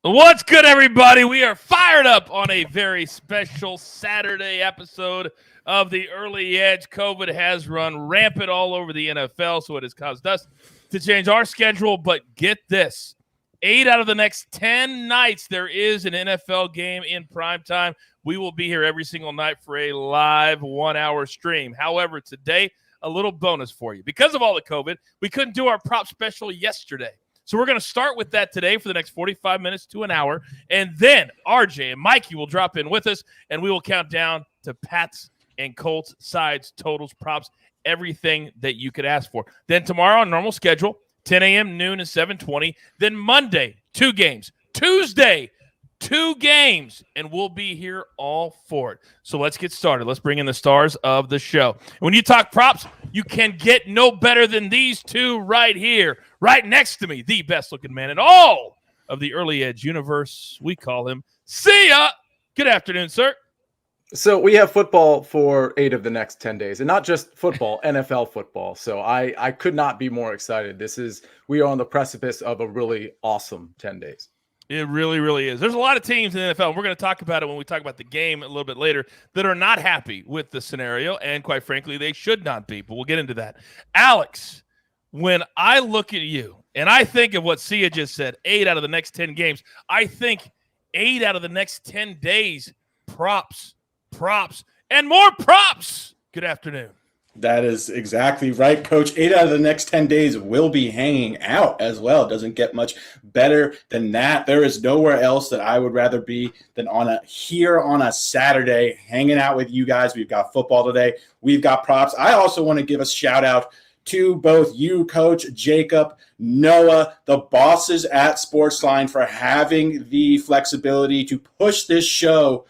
What's good, everybody? We are fired up on a very special Saturday episode of the Early Edge. COVID has run rampant all over the NFL, so it has caused us to change our schedule. But get this, 8 out of the next 10 nights, there is an NFL game in primetime. We will be here every single night for a live 1-hour stream. However, today, a little bonus for you. Because of all the COVID, we couldn't do our prop special yesterday. So we're going to start with that today for the next 45 minutes to an hour. And then RJ and Mikey will drop in with us, and we will count down to Pats and Colts, sides, totals, props, everything that you could ask for. Then tomorrow on normal schedule, 10 a.m., noon, and 7:20. Then Monday, 2 games. Tuesday, 2 games, and we'll be here all for it. So let's get started. Let's bring in the stars of the show. When you talk props, you can get no better than these two right here, right next to me, the best-looking man in all of the Early Edge universe. We call him Sia. Good afternoon, sir. So we have football for 8 of the next 10 days, and not just football, NFL football. So I could not be more excited. We are on the precipice of a really awesome 10 days. It really, really is. There's a lot of teams in the NFL, and we're going to talk about it when we talk about the game a little bit later, that are not happy with the scenario, and quite frankly, they should not be, but we'll get into that. Alex, when I look at you, and I think of what Sia just said, 8 out of the next 10 games, I think 8 out of the next 10 days, props, and more props. Good afternoon. That is exactly right, Coach. 8 out of the next 10 days will be hanging out as well. It doesn't get much better than that. There is nowhere else that I would rather be than here on a Saturday, hanging out with you guys. We've got football today. We've got props. I also want to give a shout out to both you, Coach, Jacob, Noah, the bosses at SportsLine for having the flexibility to push this show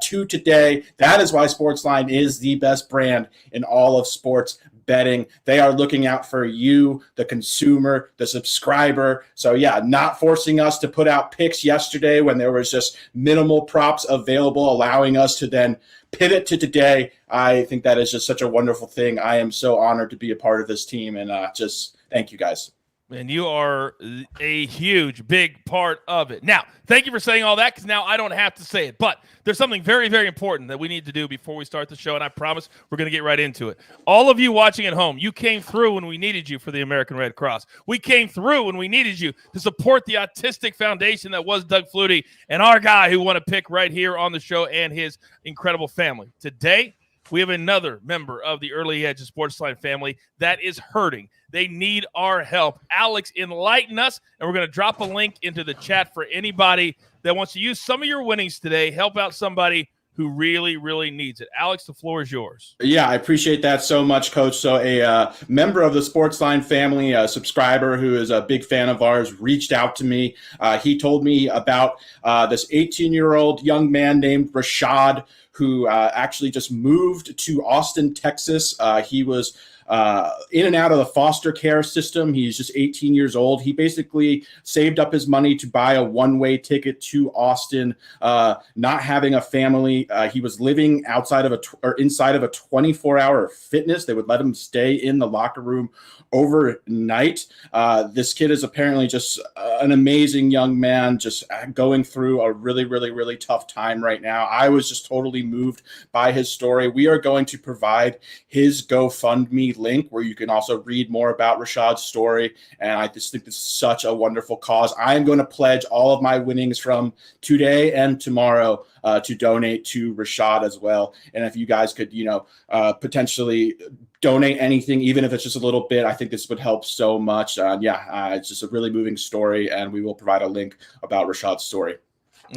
to today. That is why SportsLine is the best brand in all of sports betting. They are looking out for you, the consumer, the subscriber. So yeah, not forcing us to put out picks yesterday when there was just minimal props available, allowing us to then pivot to today. I think that is just such a wonderful thing. I am so honored to be a part of this team, and just thank you guys. And you are a huge, big part of it. Now, thank you for saying all that, because now I don't have to say it. But there's something very, very important that we need to do before we start the show, and I promise we're going to get right into it. All of you watching at home, you came through when we needed you for the American Red Cross. We came through when we needed you to support the autistic foundation that was Doug Flutie and our guy who won a pick right here on the show and his incredible family. Today, we have another member of the Early Edge SportsLine family that is hurting. They need our help. Alex, enlighten us, and we're going to drop a link into the chat for anybody that wants to use some of your winnings today, help out somebody who really, really needs it. Alex, the floor is yours. Yeah, I appreciate that so much, Coach. So a member of the SportsLine family, a subscriber who is a big fan of ours, reached out to me. He told me about this 18-year-old young man named Rashad who actually just moved to Austin, Texas. He was in and out of the foster care system. He's just 18 years old. He basically saved up his money to buy a one-way ticket to Austin, not having a family. He was living inside of a 24-hour fitness. They would let him stay in the locker room overnight. This kid is apparently just an amazing young man, just going through a really, really, really tough time right now. I was just totally moved by his story. We are going to provide his GoFundMe link where you can also read more about Rashad's story. And I just think this is such a wonderful cause. I'm going to pledge all of my winnings from today and tomorrow to donate to Rashad as well. And if you guys could, potentially donate anything, even if it's just a little bit, I think this would help so much. It's just a really moving story, and we will provide a link about Rashad's story.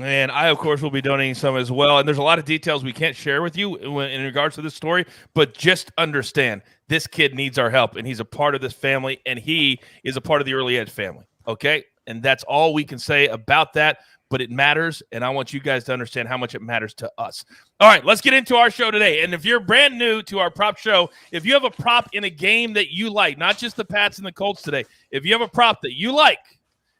And I, of course, will be donating some as well. And there's a lot of details we can't share with you in regards to this story, but just understand this kid needs our help, and he's a part of this family, and he is a part of the Early Edge family, okay? And that's all we can say about that, but it matters, and I want you guys to understand how much it matters to us. All right, let's get into our show today. And if you're brand new to our prop show, if you have a prop in a game that you like, not just the Pats and the Colts today, if you have a prop that you like,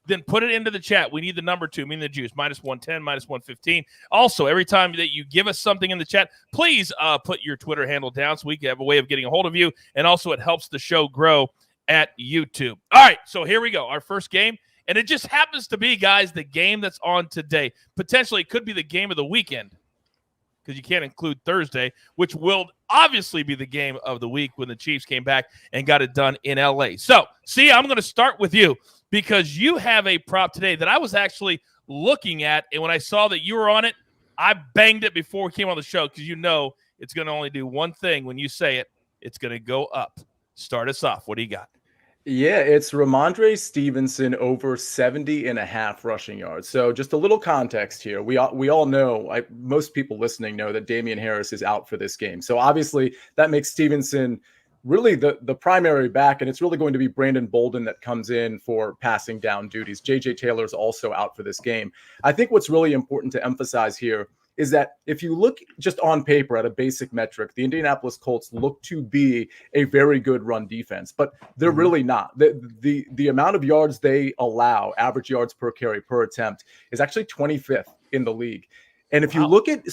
then put it into the chat. We need the number 2, meaning the juice, -110, -115. Also, every time that you give us something in the chat, please put your Twitter handle down so we can have a way of getting a hold of you. And also, it helps the show grow at YouTube. All right, so here we go. Our first game And it just happens to be, guys, the game that's on today. Potentially, it could be the game of the weekend because you can't include Thursday, which will obviously be the game of the week when the Chiefs came back and got it done in L.A. So, see, I'm going to start with you because you have a prop today that I was actually looking at, and when I saw that you were on it, I banged it before we came on the show because you know it's going to only do one thing when you say it. It's going to go up. Start us off. What do you got? Yeah, it's Ramondre Stevenson over 70.5 rushing yards. So just a little context here. We all know, most people listening know that Damian Harris is out for this game. So obviously that makes Stevenson really the primary back, and it's really going to be Brandon Bolden that comes in for passing down duties. J.J. Taylor's also out for this game. I think what's really important to emphasize here is that if you look just on paper at a basic metric, the Indianapolis Colts look to be a very good run defense, but they're really not. The amount of yards they allow, average yards per carry per attempt, is actually 25th in the league. And if you look at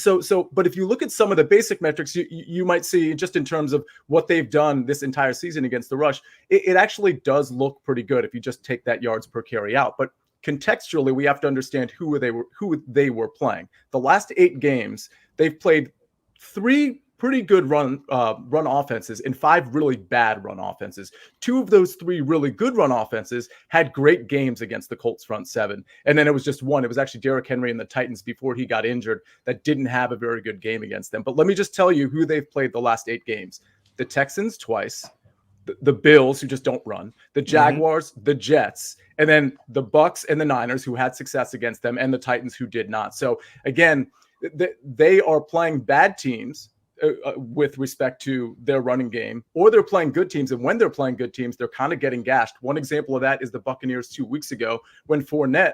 but if you look at some of the basic metrics, you might see just in terms of what they've done this entire season against the rush, it actually does look pretty good if you just take that yards per carry out. But contextually, we have to understand who they were playing. The last 8 games, they've played 3 pretty good run offenses and 5 really bad run offenses. 2 of those 3 really good run offenses had great games against the Colts front 7. And then it was just one. It was actually Derrick Henry and the Titans before he got injured that didn't have a very good game against them. But let me just tell you who they've played the last 8 games. The Texans twice, the Bills, who just don't run, the Jaguars, the Jets, and then the Bucs and the Niners, who had success against them, and the Titans, who did not. So again, they are playing bad teams with respect to their running game, or they're playing good teams. And when they're playing good teams, they're kind of getting gashed. One example of that is the Buccaneers 2 weeks ago when Fournette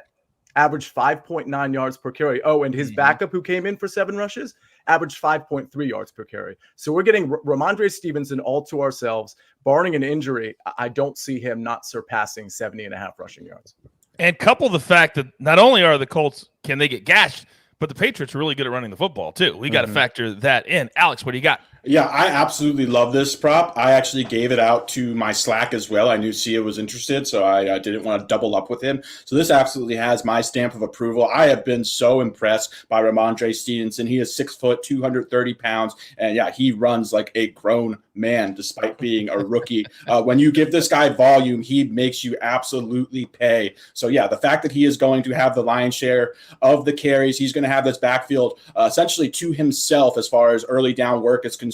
averaged 5.9 yards per carry. Oh, and his backup, who came in for 7 rushes, averaged 5.3 yards per carry. So we're getting Ramondre Stevenson all to ourselves. Barring an injury, I don't see him not surpassing 70.5 rushing yards. And couple the fact that not only are the Colts, can they get gashed, but the Patriots are really good at running the football too. We got to factor that in. Alex, what do you got? Yeah, I absolutely love this prop. I actually gave it out to my Slack as well. I knew Sia was interested, so I didn't want to double up with him. So this absolutely has my stamp of approval. I have been so impressed by Ramondre Stevenson. He is 6 foot, 230 pounds, and yeah, he runs like a grown man despite being a rookie. When you give this guy volume, he makes you absolutely pay. So yeah, the fact that he is going to have the lion's share of the carries, he's going to have this backfield essentially to himself as far as early down work is concerned.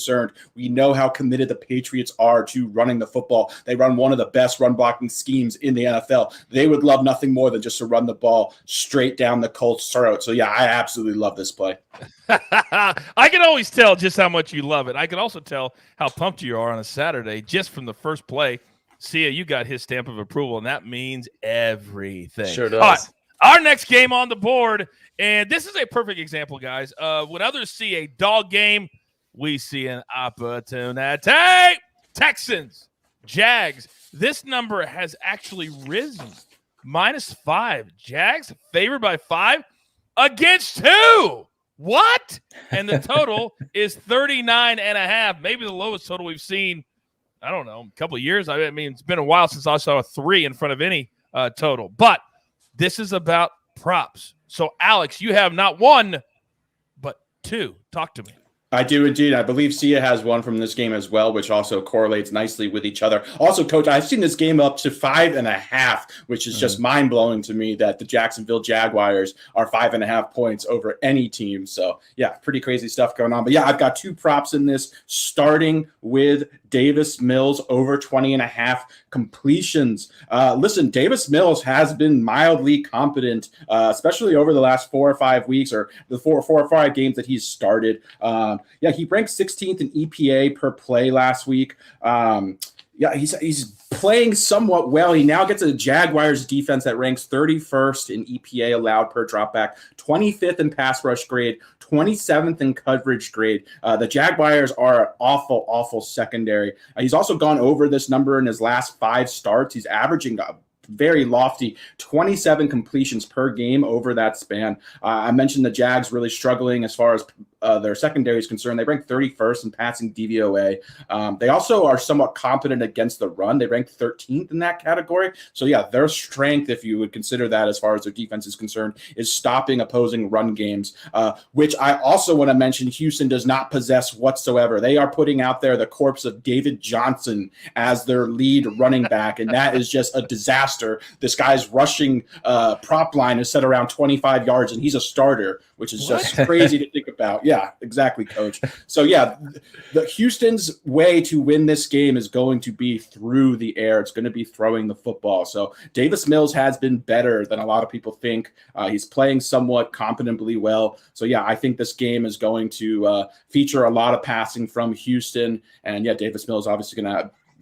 We know how committed the Patriots are to running the football. They run one of the best run blocking schemes in the NFL. They would love nothing more than just to run the ball straight down the Colts' throat. So yeah, I absolutely love this play. I can always tell just how much you love it. I can also tell how pumped you are on a Saturday just from the first play. Sia, you got his stamp of approval, and that means everything. Sure does. All right, our next game on the board, and this is a perfect example, guys. When others see a dog game, we see an opportunity. Texans, Jags. This number has actually risen. -5. Jags favored by 5 against 2. What? And the total is 39.5. Maybe the lowest total we've seen, I don't know, a couple of years. I mean, it's been a while since I saw a 3 in front of any total. But this is about props. So, Alex, you have not 1, but 2. Talk to me. I do indeed. I believe Sia has one from this game as well, which also correlates nicely with each other. Also, Coach, I've seen this game up to 5.5, which is just mind-blowing to me that the Jacksonville Jaguars are 5.5 points over any team. So, yeah, pretty crazy stuff going on. But, yeah, I've got 2 props in this, starting with Davis Mills over 20.5 completions. Listen, Davis Mills has been mildly competent, especially over the last 4 or 5 weeks or the 4 or 5 games that he's started. Yeah, he ranked 16th in EPA per play last week. Yeah, he's playing somewhat well. He now gets a Jaguars defense that ranks 31st in EPA allowed per dropback, 25th in pass rush grade, 27th in coverage grade. The Jaguars are an awful, awful secondary. He's also gone over this number in his last 5 starts. He's averaging very lofty 27 completions per game over that span. I mentioned the Jags really struggling as far as their secondary is concerned, they rank 31st in passing DVOA. They also are somewhat competent against the run. They rank 13th in that category. So yeah, their strength, if you would consider that as far as their defense is concerned, is stopping opposing run games, which I also want to mention Houston does not possess whatsoever. They are putting out there the corpse of David Johnson as their lead running back, and that is just a disaster. This guy's rushing prop line is set around 25 yards, and he's a starter, which is just crazy to think about. Yeah, exactly, Coach. So yeah, the Houston's way to win this game is going to be through the air. It's going to be throwing the football. So Davis Mills has been better than a lot of people think. He's playing somewhat competently well. So yeah, I think this game is going to feature a lot of passing from Houston. And yeah, Davis Mills obviously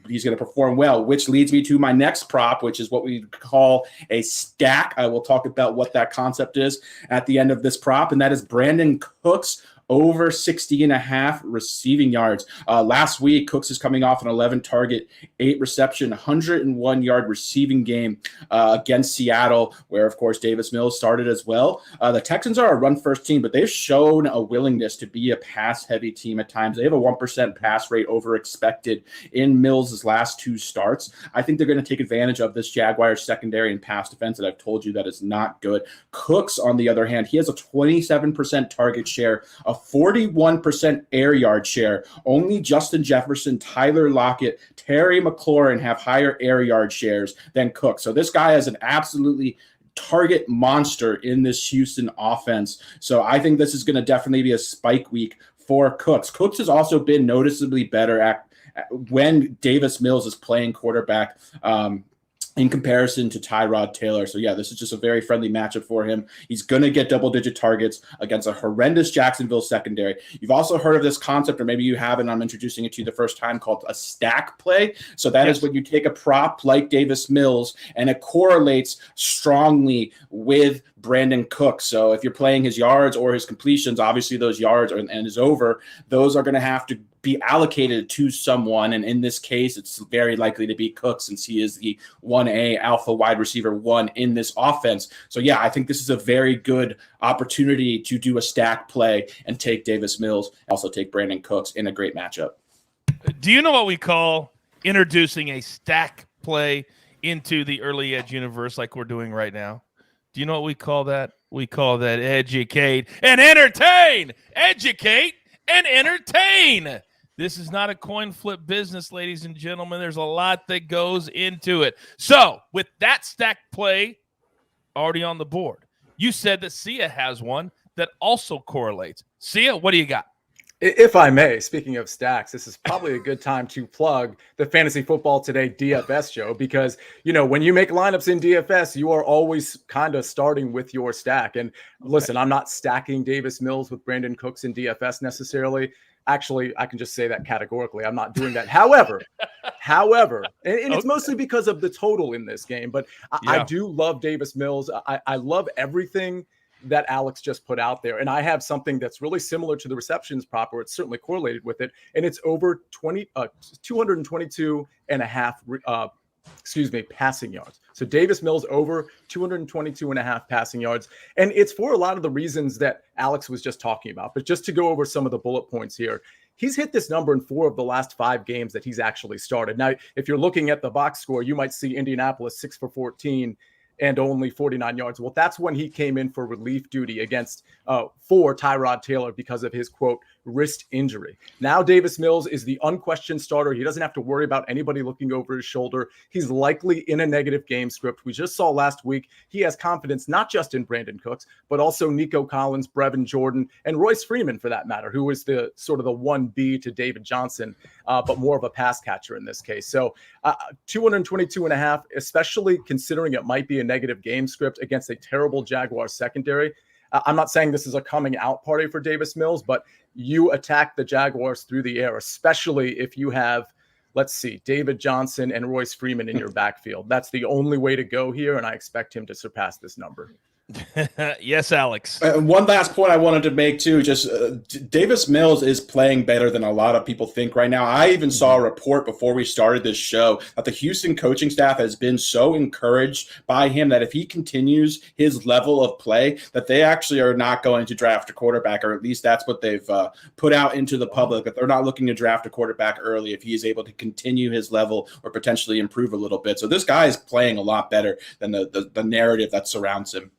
he's going to perform well, which leads me to my next prop, which is what we call a stack. I will talk about what that concept is at the end of this prop, and that is Brandon Cooks over 60.5 receiving yards. Last week, Cooks is coming off an 11 target, 8 reception, 101 yard receiving game against Seattle, where of course Davis Mills started as well. The Texans are a run first team, but they've shown a willingness to be a pass heavy team at times. They have a 1% pass rate over expected in Mills' last 2 starts. I think they're going to take advantage of this Jaguars secondary and pass defense that I've told you that is not good. Cooks, on the other hand, he has a 27% target share, a 41% air yard share. Only Justin Jefferson, Tyler Lockett, Terry McLaurin have higher air yard shares than Cook. So this guy is an absolutely target monster in this Houston offense. So I think this is going to definitely be a spike week for Cooks. Cooks has also been noticeably better at when Davis Mills is playing quarterback, in comparison to Tyrod Taylor. So yeah, this is just a very friendly matchup for him. He's going to get double-digit targets against a horrendous Jacksonville secondary. You've also heard of this concept, or maybe you haven't. I'm introducing it to you the first time, called a stack play. So that is when you take a prop like Davis Mills and it correlates strongly with Brandon Cooks. So if you're playing his yards or his completions, obviously those yards and his over, those are going to have to be allocated to someone. And in this case, it's very likely to be Cooks, since he is the 1A alpha wide receiver 1 in this offense. So yeah, I think this is a very good opportunity to do a stack play and take Davis Mills, also take Brandon Cooks in a great matchup. Do you know what we call introducing a stack play into the early edge universe like we're doing right now? Do you know what we call that? We call that educate and entertain. Educate and entertain. This is not a coin flip business, ladies and gentlemen. There's a lot that goes into it. So with that stack play already on the board, you said that Sia has one that also correlates. Sia, what do you got? If I may, speaking of stacks, this is probably a good time to plug the Fantasy Football Today DFS show, because, you know, when you make lineups in DFS, you are always kind of starting with your stack. And listen, I'm not stacking Davis Mills with Brandon Cooks in DFS necessarily. Actually, I can just say that categorically. I'm not doing that. However, and it's mostly because of the total in this game, but I do love Davis Mills. I love everything that Alex just put out there. And I have something that's really similar to the receptions prop, or it's certainly correlated with it. And it's over 222 and a half, passing yards. So Davis Mills over 222 and a half passing yards. And it's for a lot of the reasons that Alex was just talking about. But just to go over some of the bullet points here, he's hit this number in 4 of the last 5 games that he's actually started. Now, if you're looking at the box score, you might see Indianapolis 6 for 14 and only 49 yards. Well, that's when he came in for relief duty against for Tyrod Taylor because of his, quote, wrist injury. Now Davis Mills is the unquestioned starter. He doesn't have to worry about anybody looking over his shoulder. He's likely in a negative game script. We just saw last week he has confidence not just in Brandon Cooks, but also Nico Collins, Brevin Jordan, and Royce Freeman, for that matter, who is the sort of the 1B to David Johnson, but more of a pass catcher in this case. So 222 and a half, especially considering it might be a negative game script against a terrible Jaguars secondary. I'm not saying this is a coming out party for Davis Mills, but you attack the Jaguars through the air, especially if you have, let's see, David Johnson and Royce Freeman in your backfield. That's the only way to go here, and I expect him to surpass this number. Yes, Alex. One last point I wanted to make too, just Davis Mills is playing better than a lot of people think right now. I even saw a report before we started this show that the Houston coaching staff has been so encouraged by him that if he continues his level of play, that they actually are not going to draft a quarterback, or at least that's what they've put out into the public, that they're not looking to draft a quarterback early if he is able to continue his level or potentially improve a little bit. So this guy is playing a lot better than the narrative that surrounds him.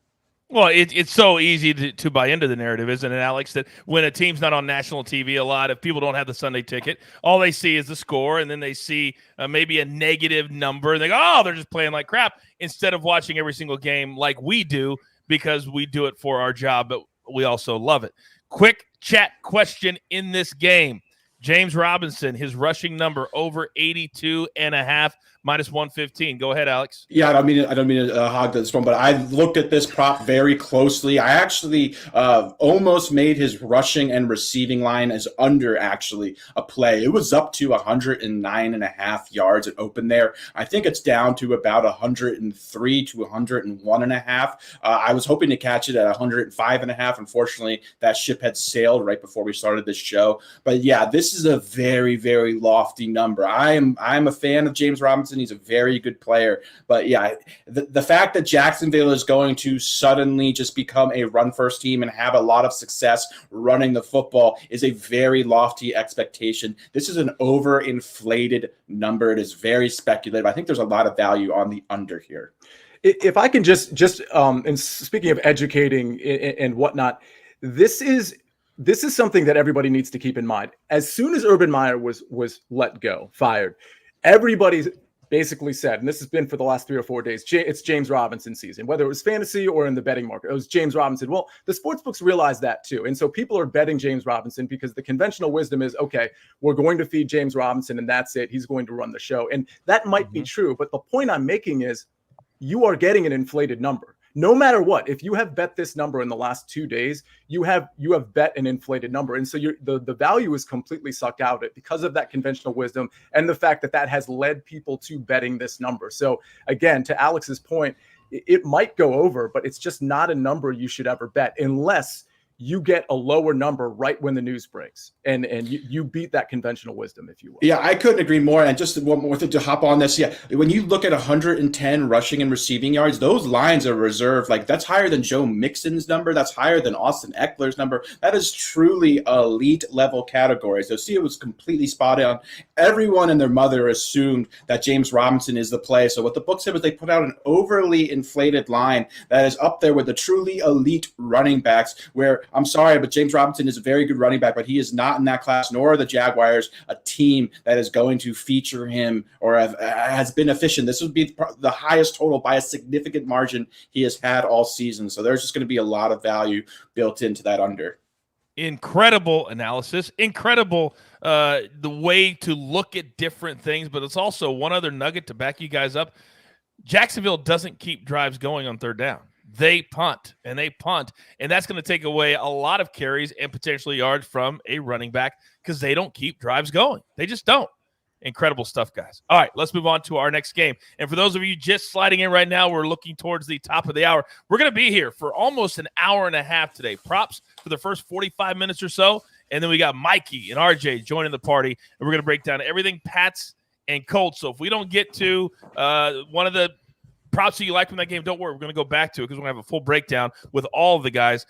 Well, it's so easy to buy into the narrative, isn't it, Alex, that when a team's not on national TV a lot, if people don't have the Sunday ticket, all they see is the score, and then they see maybe a negative number, and they go, oh, they're just playing like crap, instead of watching every single game like we do, because we do it for our job, but we also love it. Quick chat question in this game. James Robinson, his rushing number over 82.5, minus 115. Go ahead, Alex. Yeah, I don't mean to hog this one, but I looked at this prop very closely. I actually almost made his rushing and receiving line as under actually a play. It was up to 109.5 yards. It opened there. I think it's down to about 103 to 101.5. I was hoping to catch it at 105.5. Unfortunately, that ship had sailed right before we started this show. But yeah, this is a very, very lofty number. I'm a fan of James Robinson. He's a very good player. But yeah, the fact that Jacksonville is going to suddenly just become a run-first team and have a lot of success running the football is a very lofty expectation. This is an overinflated number. It is very speculative. I think there's a lot of value on the under here. If I can just and speaking of educating and whatnot, this is something that everybody needs to keep in mind. As soon as Urban Meyer was let go, fired, everybody basically said, and this has been for the last 3 or 4 days, it's James Robinson season, whether it was fantasy or in the betting market. It was James Robinson. Well, the sportsbooks realize that too. And so people are betting James Robinson because the conventional wisdom is, okay, we're going to feed James Robinson and that's it. He's going to run the show. And that might be true. But the point I'm making is you are getting an inflated number. No matter what, if you have bet this number in the last 2 days, you have bet an inflated number. And so the value is completely sucked out of it because of that conventional wisdom and the fact that has led people to betting this number. So again, to Alex's point, it might go over, but it's just not a number you should ever bet unless you get a lower number right when the news breaks and you beat that conventional wisdom, if you will. Yeah, I couldn't agree more. And just one more thing to hop on this. Yeah, when you look at 110 rushing and receiving yards, those lines are reserved. Like that's higher than Joe Mixon's number. That's higher than Austin Eckler's number. That is truly elite level category. So see, it was completely spot on. Everyone and their mother assumed that James Robinson is the play. So what the book said was they put out an overly inflated line that is up there with the truly elite running backs, where I'm sorry, but James Robinson is a very good running back, but he is not in that class, nor are the Jaguars a team that is going to feature him or has been efficient. This would be the highest total by a significant margin he has had all season. So there's just going to be a lot of value built into that under. Incredible analysis, incredible the way to look at different things, but it's also one other nugget to back you guys up. Jacksonville doesn't keep drives going on third down. They punt, and that's going to take away a lot of carries and potentially yards from a running back because they don't keep drives going. They just don't. Incredible stuff, guys. All right, let's move on to our next game. And for those of you just sliding in right now, we're looking towards the top of the hour. We're going to be here for almost an hour and a half today. Props for the first 45 minutes or so, and then we got Mikey and RJ joining the party, and we're going to break down everything Pats and Colts. So if we don't get to one of the props that you like from that game, don't worry. We're going to go back to it because we're going to have a full breakdown with all of the guys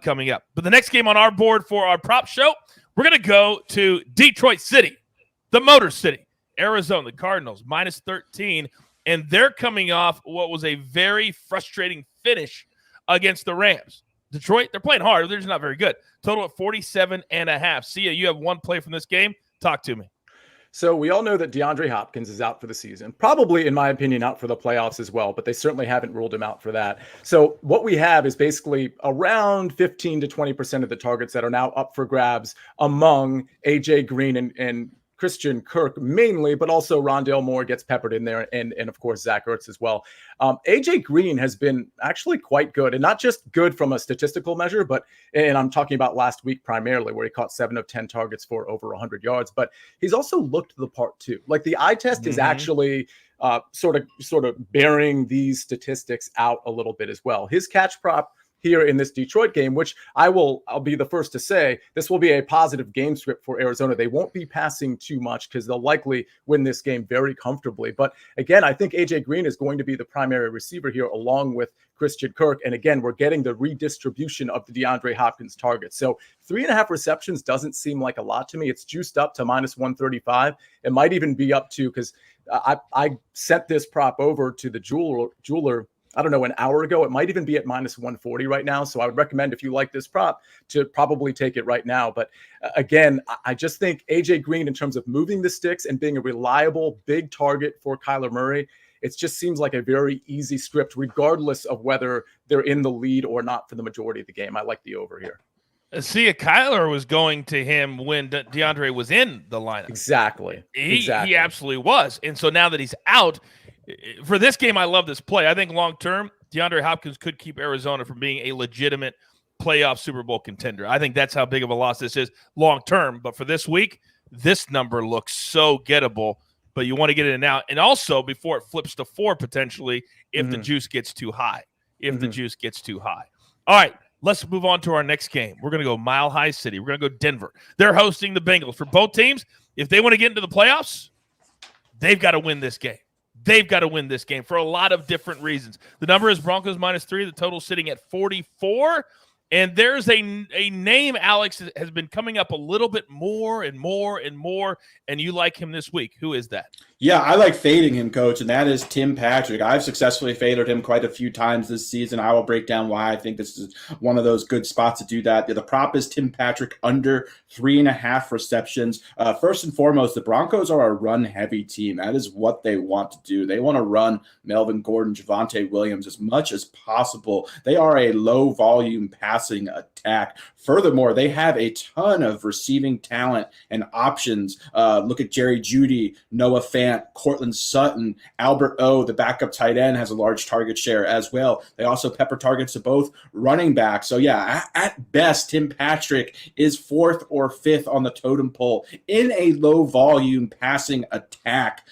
coming up. But the next game on our board for our prop show, we're going to go to Detroit City, the Motor City, Arizona, the Cardinals, minus 13. And they're coming off what was a very frustrating finish against the Rams. Detroit, they're playing hard. They're just not very good. Total at 47.5. Sia, you have one play from this game. Talk to me. So we all know that DeAndre Hopkins is out for the season, probably, in my opinion, out for the playoffs as well, but they certainly haven't ruled him out for that. So what we have is basically around 15 to 20% of the targets that are now up for grabs among AJ Green and Christian Kirk mainly, but also Rondale Moore gets peppered in there, and of course Zach Ertz as well. AJ Green has been actually quite good, and not just good from a statistical measure, and I'm talking about last week primarily, where he caught 7 of 10 targets for over 100 yards, but he's also looked the part too. Like the eye test is actually sort of bearing these statistics out a little bit as well. His catch prop here in this Detroit game, which I'll be the first to say, this will be a positive game script for Arizona. They won't be passing too much because they'll likely win this game very comfortably. But again, I think AJ Green is going to be the primary receiver here along with Christian Kirk. And again, we're getting the redistribution of the DeAndre Hopkins targets. So 3.5 receptions doesn't seem like a lot to me. It's juiced up to -135. It might even be up to, because I sent this prop over to the jeweler, I don't know, an hour ago. It might even be at -140 right now. So I would recommend, if you like this prop, to probably take it right now. But again, I just think AJ Green, in terms of moving the sticks and being a reliable big target for Kyler Murray, it just seems like a very easy script, regardless of whether they're in the lead or not for the majority of the game. I like the over here. See, Kyler was going to him when DeAndre was in the lineup. Exactly. He absolutely was. And so now that he's out, for this game, I love this play. I think long-term, DeAndre Hopkins could keep Arizona from being a legitimate playoff Super Bowl contender. I think that's how big of a loss this is long-term. But for this week, this number looks so gettable, but you want to get it in now. And also, before it flips to 4 potentially, if the juice gets too high. The juice gets too high. All right, let's move on to our next game. We're going to go Mile High City. We're going to go Denver. They're hosting the Bengals. For both teams, if they want to get into the playoffs, they've got to win this game. They've got to win this game for a lot of different reasons. The number is Broncos -3. The total sitting at 44. And there's a name, Alex, has been coming up a little bit more and more and more, and you like him this week. Who is that? Yeah, I like fading him, Coach, and that is Tim Patrick. I've successfully faded him quite a few times this season. I will break down why I think this is one of those good spots to do that. The prop is Tim Patrick under 3.5 receptions. First and foremost, the Broncos are a run-heavy team. That is what they want to do. They want to run Melvin Gordon, Javonte Williams as much as possible. They are a low-volume passing attack. Furthermore, they have a ton of receiving talent and options. Look at Jerry Jeudy, Noah Fant, Cortland Sutton, Albert O, the backup tight end, has a large target share as well. They also pepper targets to both running backs. So yeah, at best, Tim Patrick is 4th or 5th on the totem pole in a low volume passing attack.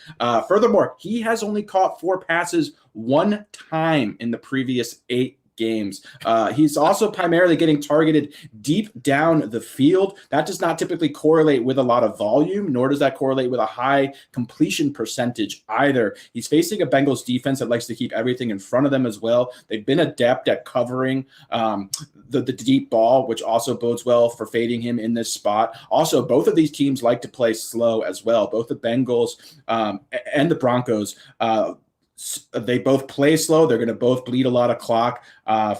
Furthermore, he has only caught 4 passes 1 time in the previous 8 games. He's also primarily getting targeted deep down the field. That does not typically correlate with a lot of volume, nor does that correlate with a high completion percentage either. He's facing a Bengals defense that likes to keep everything in front of them as well. They've been adept at covering the deep ball, which also bodes well for fading him in this spot. Also, both of these teams like to play slow as well. Both the Bengals and the Broncos, they both play slow. They're going to both bleed a lot of clock.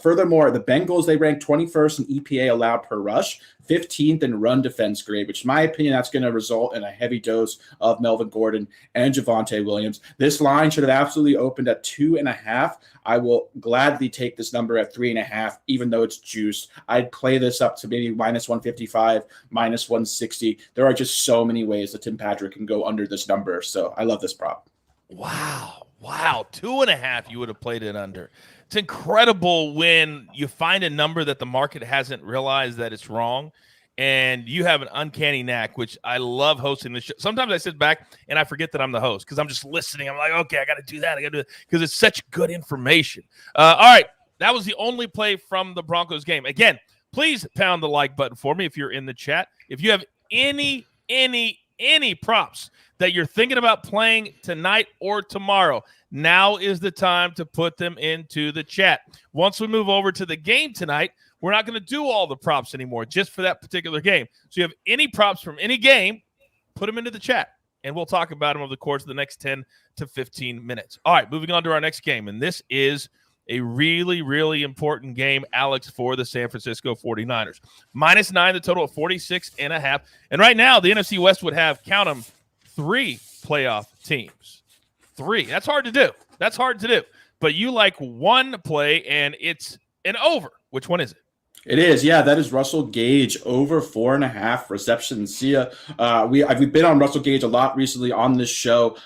Furthermore, the Bengals, they rank 21st in EPA allowed per rush, 15th in run defense grade, which in my opinion, that's going to result in a heavy dose of Melvin Gordon and Javonte Williams. This line should have absolutely opened at 2.5. I will gladly take this number at 3.5, even though it's juiced. I'd play this up to maybe -155, -160. There are just so many ways that Tim Patrick can go under this number. So I love this prop. Wow, 2.5 you would have played it under. It's incredible when you find a number that the market hasn't realized that it's wrong, and you have an uncanny knack, which I love hosting the show. Sometimes I sit back and I forget that I'm the host because I'm just listening. I'm like, okay, I got to do that. I got to do it because it's such good information. All right, that was the only play from the Broncos game. Again, please pound the like button for me if you're in the chat. If you have any props that you're thinking about playing tonight or tomorrow, now is the time to put them into the chat. Once we move over to the game tonight, we're not going to do all the props anymore, just for that particular game. So you have any props from any game, put them into the chat, and we'll talk about them over the course of the next 10 to 15 minutes. All right, moving on to our next game, and this is a really, really important game, Alex, for the San Francisco 49ers. -9, the total of 46.5. And right now, the NFC West would have, count them, 3 playoff teams. 3. That's hard to do. But you like one play, and it's an over. Which one is it? It is, yeah. That is Russell Gage over 4.5 receptions. See, we've been on Russell Gage a lot recently on this show.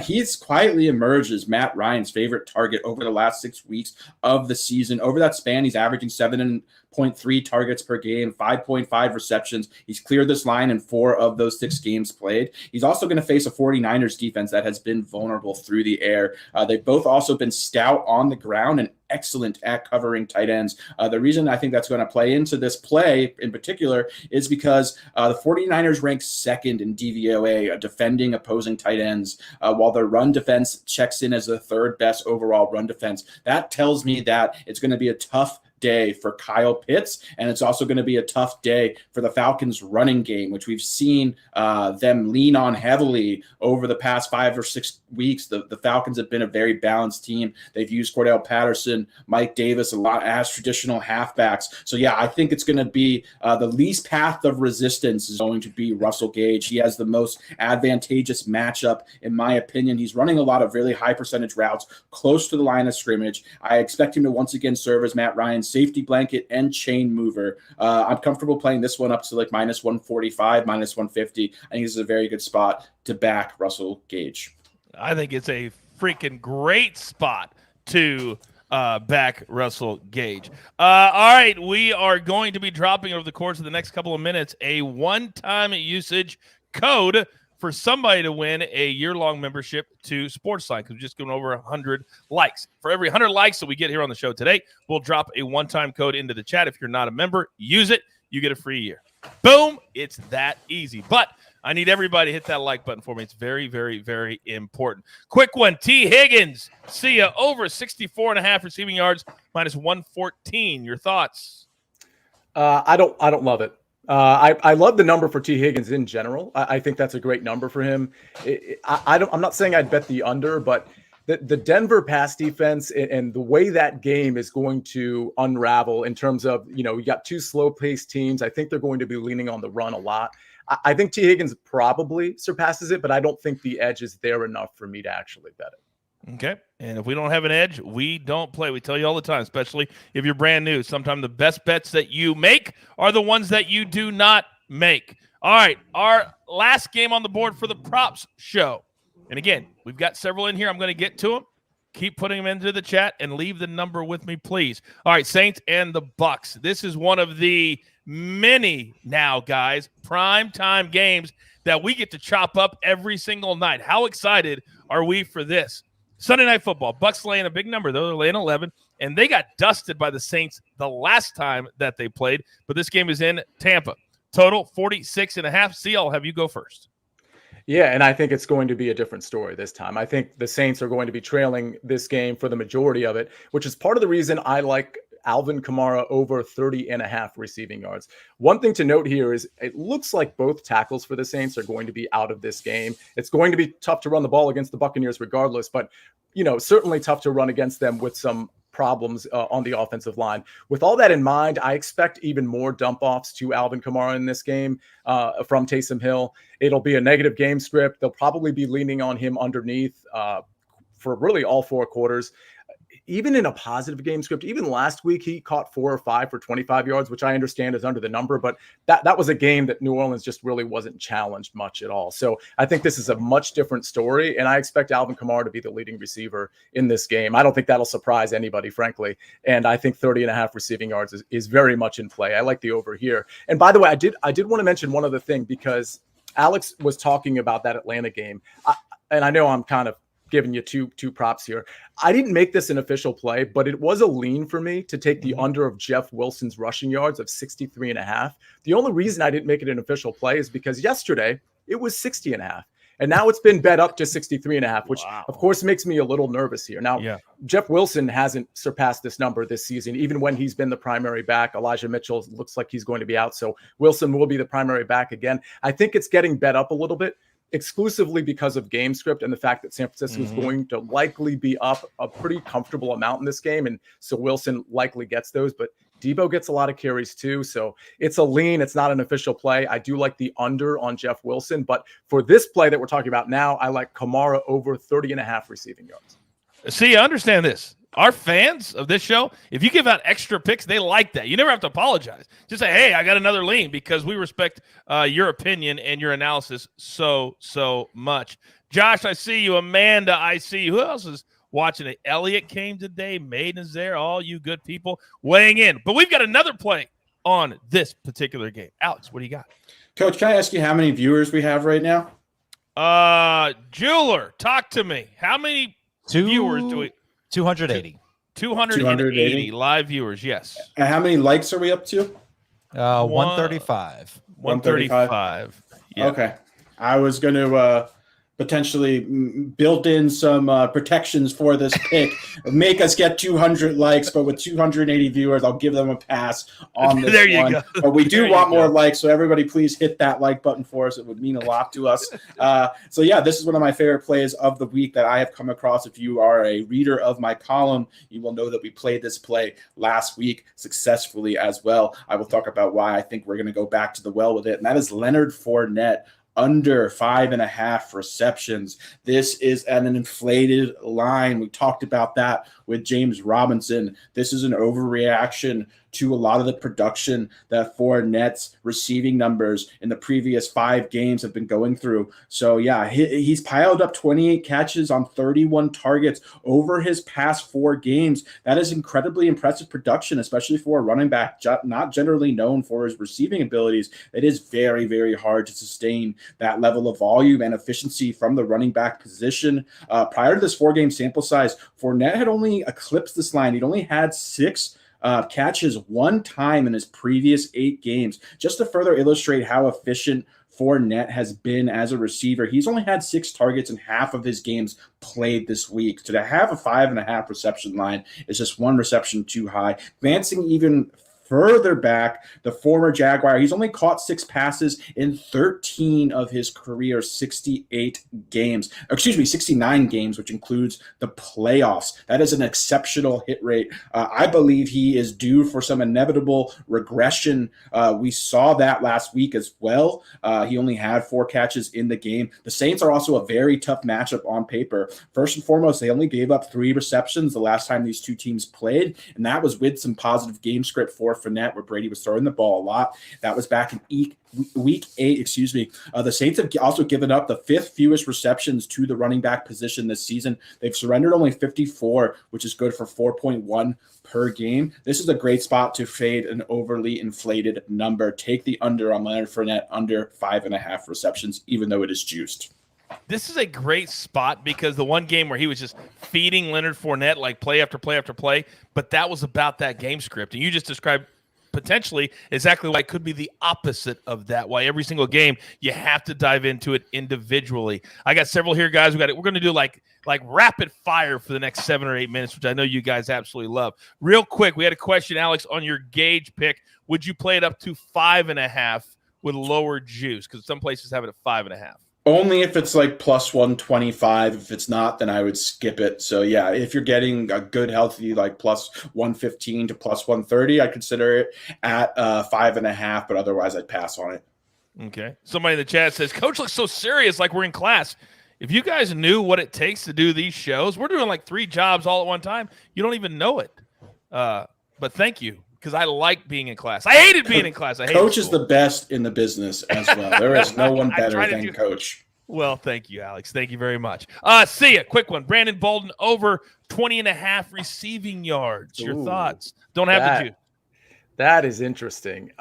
He's quietly emerged as Matt Ryan's favorite target over the last 6 weeks of the season. Over that span, he's averaging 7.5 5.3 targets per game, 5.5 receptions. He's cleared this line in 4 of those 6 games played. He's also going to face a 49ers defense that has been vulnerable through the air. They've both also been stout on the ground and excellent at covering tight ends. The reason I think that's going to play into this play in particular is because the 49ers rank 2nd in DVOA, defending opposing tight ends, while their run defense checks in as the 3rd best overall run defense. That tells me that it's going to be a tough day for Kyle Pitts, and it's also going to be a tough day for the Falcons running game, which we've seen them lean on heavily over the past 5 or 6 weeks. The Falcons have been a very balanced team. They've used Cordell Patterson, Mike Davis a lot as traditional halfbacks. So yeah, I think it's going to be the least path of resistance is going to be Russell Gage. He has the most advantageous matchup, in my opinion. He's running a lot of really high percentage routes close to the line of scrimmage. I expect him to once again serve as Matt Ryan's safety blanket and chain mover. I'm comfortable playing this one up to like minus 145, minus 150. I think this is a very good spot to back Russell Gage. I think it's a freaking great spot to back Russell Gage. All right, we are going to be dropping over the course of the next couple of minutes a one-time usage code for somebody to win a year-long membership to SportsLine, because we're just going over 100 likes. For every 100 likes that we get here on the show today, we'll drop a one-time code into the chat. If you're not a member, use it. You get a free year. Boom. It's that easy. But I need everybody to hit that like button for me. It's very, very, very important. Quick one. T. Higgins. See ya. Over 64.5 receiving yards, minus 114. Your thoughts? I don't love it. I love the number for T. Higgins in general. I think that's a great number for him. I'm not saying I'd bet the under, but the Denver pass defense and the way that game is going to unravel in terms of, you got 2 slow-paced teams. I think they're going to be leaning on the run a lot. I think T. Higgins probably surpasses it, but I don't think the edge is there enough for me to actually bet it. Okay. And if we don't have an edge, we don't play. We tell you all the time, especially if you're brand new. Sometimes the best bets that you make are the ones that you do not make. All right. Our last game on the board for the props show. And again, we've got several in here. I'm going to get to them. Keep putting them into the chat and leave the number with me, please. All right. Saints and the Bucks. This is one of the many now, guys, prime time games that we get to chop up every single night. How excited are we for this? Sunday Night Football. Bucks laying a big number, though. They're laying 11, and they got dusted by the Saints the last time that they played, but this game is in Tampa. Total 46.5. C, I'll have you go first. Yeah, and I think it's going to be a different story this time. I think the Saints are going to be trailing this game for the majority of it, which is part of the reason I like Alvin Kamara over 30.5 receiving yards. One thing to note here is it looks like both tackles for the Saints are going to be out of this game. It's going to be tough to run the ball against the Buccaneers regardless, but certainly tough to run against them with some problems on the offensive line. With all that in mind, I expect even more dump-offs to Alvin Kamara in this game from Taysom Hill. It'll be a negative game script. They'll probably be leaning on him underneath for really all 4 quarters. Even in a positive game script, even last week, he caught 4 or 5 for 25 yards, which I understand is under the number, but that was a game that New Orleans just really wasn't challenged much at all. So I think this is a much different story, and I expect Alvin Kamara to be the leading receiver in this game. I don't think that'll surprise anybody, frankly, and I think 30.5 receiving yards is very much in play. I like the over here. And by the way, I did want to mention one other thing, because Alex was talking about that Atlanta game, and I know I'm kind of giving you two props here. I didn't make this an official play, but it was a lean for me to take the under of Jeff Wilson's rushing yards of 63.5. The only reason I didn't make it an official play is because yesterday it was 60.5. And now it's been bet up to 63.5, which of course makes me a little nervous here. Now, Jeff Wilson hasn't surpassed this number this season, even when he's been the primary back. Elijah Mitchell looks like he's going to be out, so Wilson will be the primary back again. I think it's getting bet up a little bit, exclusively because of game script and the fact that San Francisco is going to likely be up a pretty comfortable amount in this game. And so Wilson likely gets those, but Debo gets a lot of carries too. So it's a lean. It's not an official play. I do like the under on Jeff Wilson, but for this play that we're talking about now, I like Kamara over 30.5 receiving yards. See, I understand this. Our fans of this show, if you give out extra picks, they like that. You never have to apologize. Just say, hey, I got another lean, because we respect your opinion and your analysis so much. Josh, I see you. Amanda, I see you. Who else is watching it. Elliot came today. Maiden is there. All you good people weighing in. But we've got another play on this particular game. Alex, what do you got? Coach, can I ask you how many viewers we have right now? Jeweler, talk to me. How many viewers do we? 280. 280 live viewers, yes. And how many likes are we up to? 135. 135. Yeah. Okay. I was going to potentially build in some protections for this pick, make us get 200 likes, but with 280 viewers, I'll give them a pass on this There you one. go. But we do want more likes, so everybody please hit that like button for us. It would mean a lot to us. So yeah, this is one of my favorite plays of the week that I have come across. If you are a reader of my column, you will know that we played this play last week successfully as well. I will talk about why I think we're going to go back to the well with it, and that is Leonard Fournette under 5.5 receptions. This is an inflated line. We talked about that with James Robinson. This is an overreaction to a lot of the production that Fournette's receiving numbers in the previous 5 games have been going through. So yeah, he's piled up 28 catches on 31 targets over his past 4 games. That is incredibly impressive production, especially for a running back not generally known for his receiving abilities. It is very, very hard to sustain that level of volume and efficiency from the running back position. Prior to this 4-game sample size, Fournette had only eclipsed this line. He'd only had 6 catches one time in his previous 8 games. Just to further illustrate how efficient Fournette has been as a receiver, he's only had 6 targets in half of his games played this week. So to have a 5.5 reception line is just 1 reception too high. Glancing even further back, the former Jaguar, he's only caught 6 passes in 13 of his career 69 games, which includes the playoffs. That is an exceptional hit rate. I believe he is due for some inevitable regression. We saw that last week as well. He only had 4 catches in the game. The Saints are also a very tough matchup on paper. First and foremost, they only gave up 3 receptions the last time these 2 teams played, and that was with some positive game script for Fournette, where Brady was throwing the ball a lot. That was back in week 8. The Saints have also given up the 5th fewest receptions to the running back position this season. They've surrendered only 54, which is good for 4.1 per game. This is a great spot to fade an overly inflated number. Take the under on Leonard Fournette under 5.5 receptions, even though it is juiced. This is a great spot because the one game where he was just feeding Leonard Fournette like play after play after play, but that was about that game script. And you just described potentially exactly why it could be the opposite of that, why every single game you have to dive into it individually. I got several here, guys. We're going to do like rapid fire for the next 7 or 8 minutes, which I know you guys absolutely love. Real quick, we had a question, Alex, on your gauge pick. Would you play it up to 5.5 with lower juice? Because some places have it at 5.5. Only if it's like plus 125. If it's not, then I would skip it. So yeah, if you're getting a good healthy like plus 115 to plus 130, I consider it at 5.5, but otherwise I'd pass on it. Okay. Somebody in the chat says, Coach looks so serious like we're in class. If you guys knew what it takes to do these shows, we're doing like 3 jobs all at one time. You don't even know it. But thank you, because I like being in class. I hated being in class. Coach is the best in the business as well. There is no one better than Coach. Well, thank you, Alex. Thank you very much. See ya. Quick one. Brandon Bolden over 20.5 receiving yards. Your thoughts? Don't have the juice. That is interesting.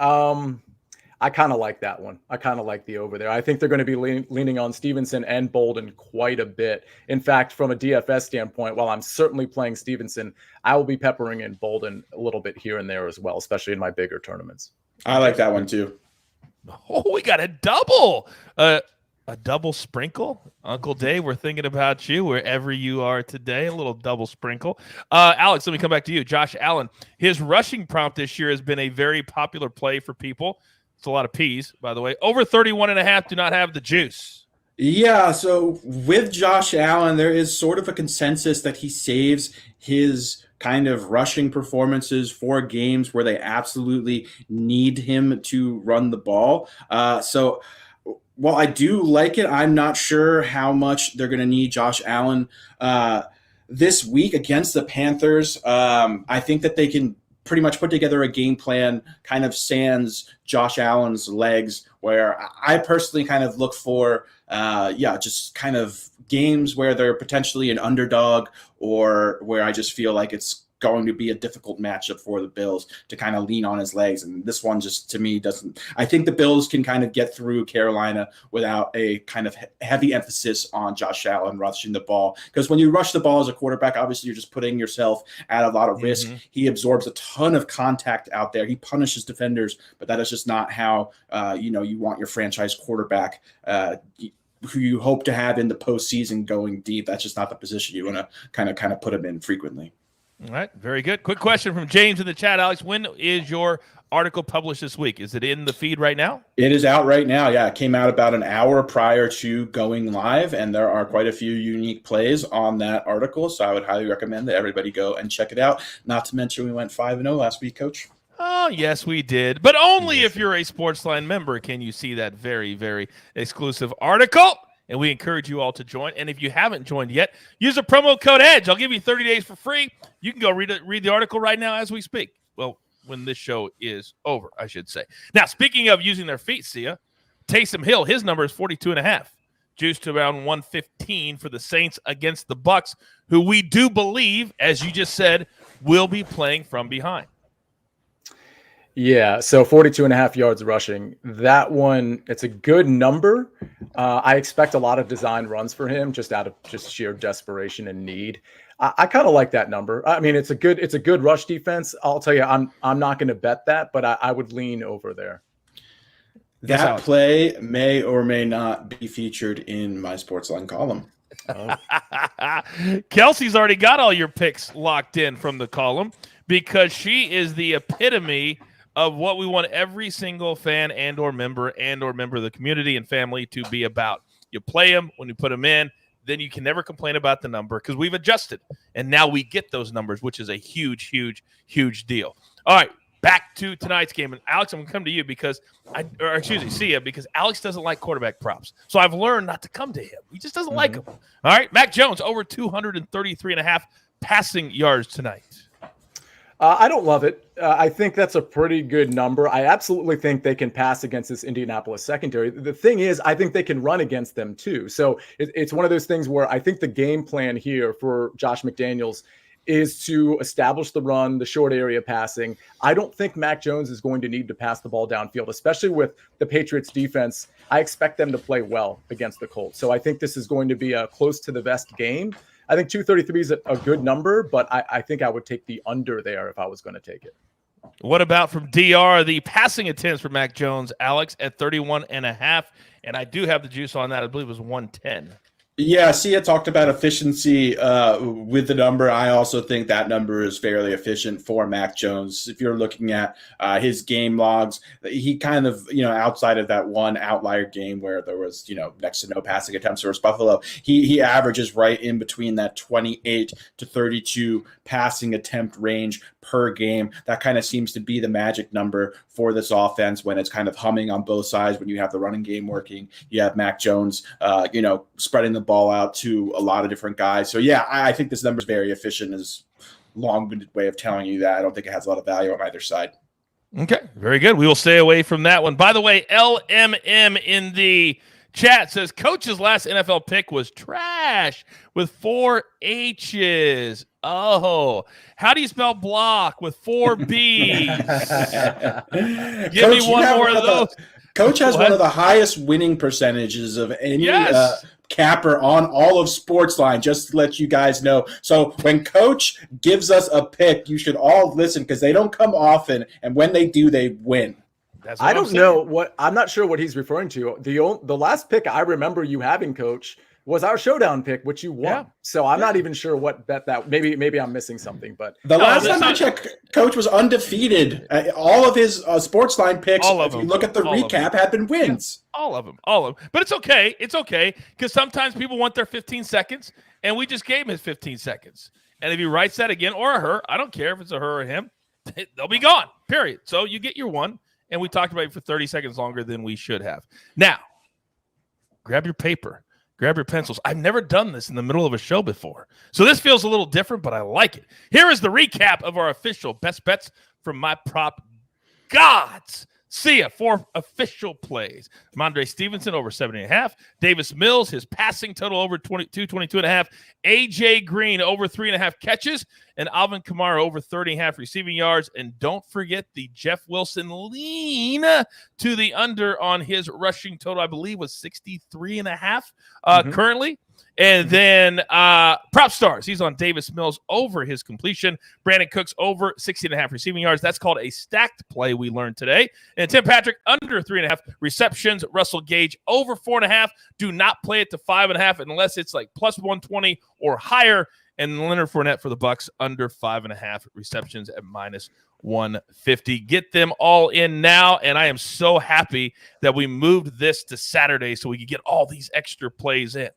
I kind of like that one. I kind of like the over there. I think they're going to be leaning on Stevenson and Bolden quite a bit. In fact, from a DFS standpoint, while I'm certainly playing Stevenson, I will be peppering in Bolden a little bit here and there as well, especially in my bigger tournaments. I like that one too. Oh, we got a double. A double sprinkle. Uncle Dave, we're thinking about you wherever you are today. A little double sprinkle. Alex, let me come back to you. Josh Allen, his rushing prompt this year has been a very popular play for people. It's a lot of P's, by the way. Over 31.5 do not have the juice. Yeah, so with Josh Allen, there is sort of a consensus that he saves his kind of rushing performances for games where they absolutely need him to run the ball. So while I do like it, I'm not sure how much they're going to need Josh Allen this week against the Panthers. I think that they can pretty much put together a game plan kind of sans Josh Allen's legs, where I personally kind of look for, just kind of games where they're potentially an underdog or where I just feel like it's going to be a difficult matchup for the Bills to kind of lean on his legs. And this one just, to me, doesn't. I think the Bills can kind of get through Carolina without a kind of heavy emphasis on Josh Allen rushing the ball. Because when you rush the ball as a quarterback, obviously you're just putting yourself at a lot of risk. He absorbs a ton of contact out there. He punishes defenders, but that is just not how, you want your franchise quarterback who you hope to have in the postseason going deep. That's just not the position you want to kind of put him in frequently. All right, very good. Quick question from James in the chat, Alex. When is your article published this week? Is it in the feed right now? It is out right now. Yeah, it came out about an hour prior to going live, and there are quite a few unique plays on that article, so I would highly recommend that everybody go and check it out. Not to mention we went 5-0 last week, Coach. Oh, yes, we did. But only if you're a SportsLine member can you see that very, very exclusive article. And we encourage you all to join. And if you haven't joined yet, use the promo code EDGE. I'll give you 30 days for free. You can go read the article right now as we speak. Well, when this show is over, I should say. Now, speaking of using their feet, Sia, Taysom Hill, his number is 42.5. Juiced to around 115 for the Saints against the Bucs, who we do believe, as you just said, will be playing from behind. Yeah, so 42.5 yards rushing. That one, it's a good number. I expect a lot of design runs for him just out of just sheer desperation and need. I kind of like that number. I mean, it's a good rush defense. I'll tell you, I'm not going to bet that, but I would lean over there. That play may or may not be featured in my SportsLine column. Kelsey's already got all your picks locked in from the column because she is the epitome of what we want every single fan and or member of the community and family to be about. You play them when you put them in, then you can never complain about the number because we've adjusted. And now we get those numbers, which is a huge, huge, huge deal. All right, back to tonight's game. And Alex, I'm going to come to you because Sia, because Alex doesn't like quarterback props. So I've learned not to come to him. He just doesn't like them. All right, Mac Jones, over 233.5 passing yards tonight. I don't love it. I think that's a pretty good number. I absolutely think they can pass against this Indianapolis secondary. The thing is, I think they can run against them too. So it's one of those things where I think the game plan here for Josh McDaniels is to establish the run, the short area passing. I don't think Mac Jones is going to need to pass the ball downfield, especially with the Patriots defense. I expect them to play well against the Colts. So I think this is going to be a close to the vest game. I think 233 is a good number, but I think I would take the under there if I was going to take it. What about from DR, the passing attempts for Mac Jones, Alex, at 31.5? And I do have the juice on that. I believe it was 110. Yeah, Sia talked about efficiency with the number. I also think that number is fairly efficient for Mac Jones. If you're looking at his game logs, he kind of, outside of that one outlier game where there was, next to no passing attempts versus Buffalo, he averages right in between that 28 to 32 passing attempt range per game. That kind of seems to be the magic number for this offense when it's kind of humming on both sides. When you have the running game working, you have Mac Jones, spreading the ball out to a lot of different guys. So yeah, I think this number is very efficient. Is long-winded way of telling you that. I don't think it has a lot of value on either side. Okay, very good. We will stay away from that one. By the way, LMM in the chat says Coach's last NFL pick was trash with 4 H's. Oh, how do you spell block with 4 B's? Give me one more of those. Coach has one of the highest winning percentages of any capper on all of SportsLine, just to let you guys know. So when Coach gives us a pick, you should all listen because they don't come often, and when they do, they win. I don't know I'm not sure what he's referring to. The last pick I remember you having, Coach, was our showdown pick, which you won. Yeah. So I'm not even sure what bet that. Maybe I'm missing something. But the last time I checked, Coach was undefeated. All of his SportsLine picks, if you look at the recap, have been wins. Yeah, all of them. But it's okay. It's okay because sometimes people want their 15 seconds, and we just gave him his 15 seconds. And if he writes that again, or a her, I don't care if it's a her or him, they'll be gone. Period. So you get your one, and we talked about it for 30 seconds longer than we should have. Now, grab your paper. Grab your pencils. I've never done this in the middle of a show before. So this feels a little different, but I like it. Here is the recap of our official best bets from my prop gods. See ya. 4 official plays. Ramondre Stevenson over 7.5. Davis Mills, his passing total over 22.5. AJ Green over 3.5 catches. And Alvin Kamara over 30.5 receiving yards. And don't forget the Jeff Wilson lean to the under on his rushing total, I believe was 63.5 currently. And then prop stars. He's on Davis Mills over his completion. Brandon Cooks over 60.5 receiving yards. That's called a stacked play we learned today. And Tim Patrick under 3.5 receptions. Russell Gage over 4.5. Do not play it to 5.5 unless it's like plus 120 or higher. And Leonard Fournette for the Bucs under 5.5 receptions at minus 150. Get them all in now. And I am so happy that we moved this to Saturday so we could get all these extra plays in.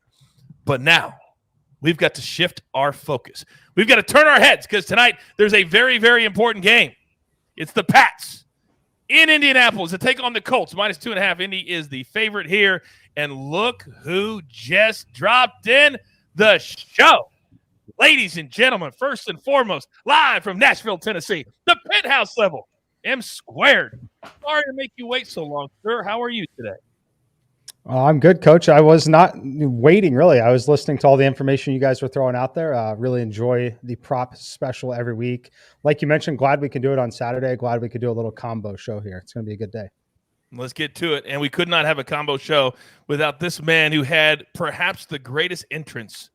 But now we've got to shift our focus. We've got to turn our heads because tonight there's a very, very important game. It's the Pats in Indianapolis to take on the Colts. Minus 2.5. Indy is the favorite here. And look who just dropped in the show. Ladies and gentlemen, first and foremost, live from Nashville, Tennessee, the penthouse level, M Squared. Sorry to make you wait so long, sir. How are you today? I'm good, Coach. I was not waiting, really. I was listening to all the information you guys were throwing out there. Really enjoy the prop special every week. Like you mentioned, glad we can do it on Saturday. Glad we could do a little combo show here. It's going to be a good day. Let's get to it. And we could not have a combo show without this man who had perhaps the greatest entrance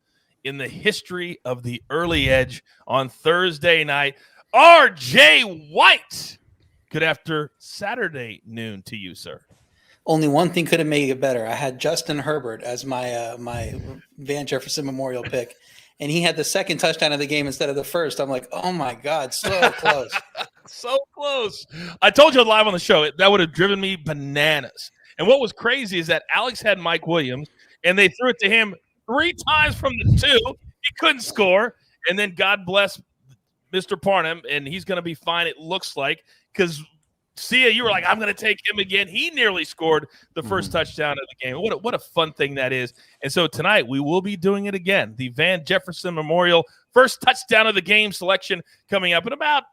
in the history of the early edge on Thursday night, RJ White. Good after Saturday noon to you, sir. Only one thing could have made it better. I had Justin Herbert as my my Van Jefferson Memorial pick, and he had the second touchdown of the game instead of the first. I'm like, oh my God, so close. So close. I told you live on the show, that would have driven me bananas. And what was crazy is that Alex had Mike Williams, and they threw it to him 3 times from the 2. He couldn't score. And then God bless Mr. Parnham, and he's going to be fine, it looks like, because – Sia, you were like, I'm going to take him again. He nearly scored the first touchdown of the game. What a fun thing that is. And so tonight we will be doing it again. The Van Jefferson Memorial first touchdown of the game selection coming up in about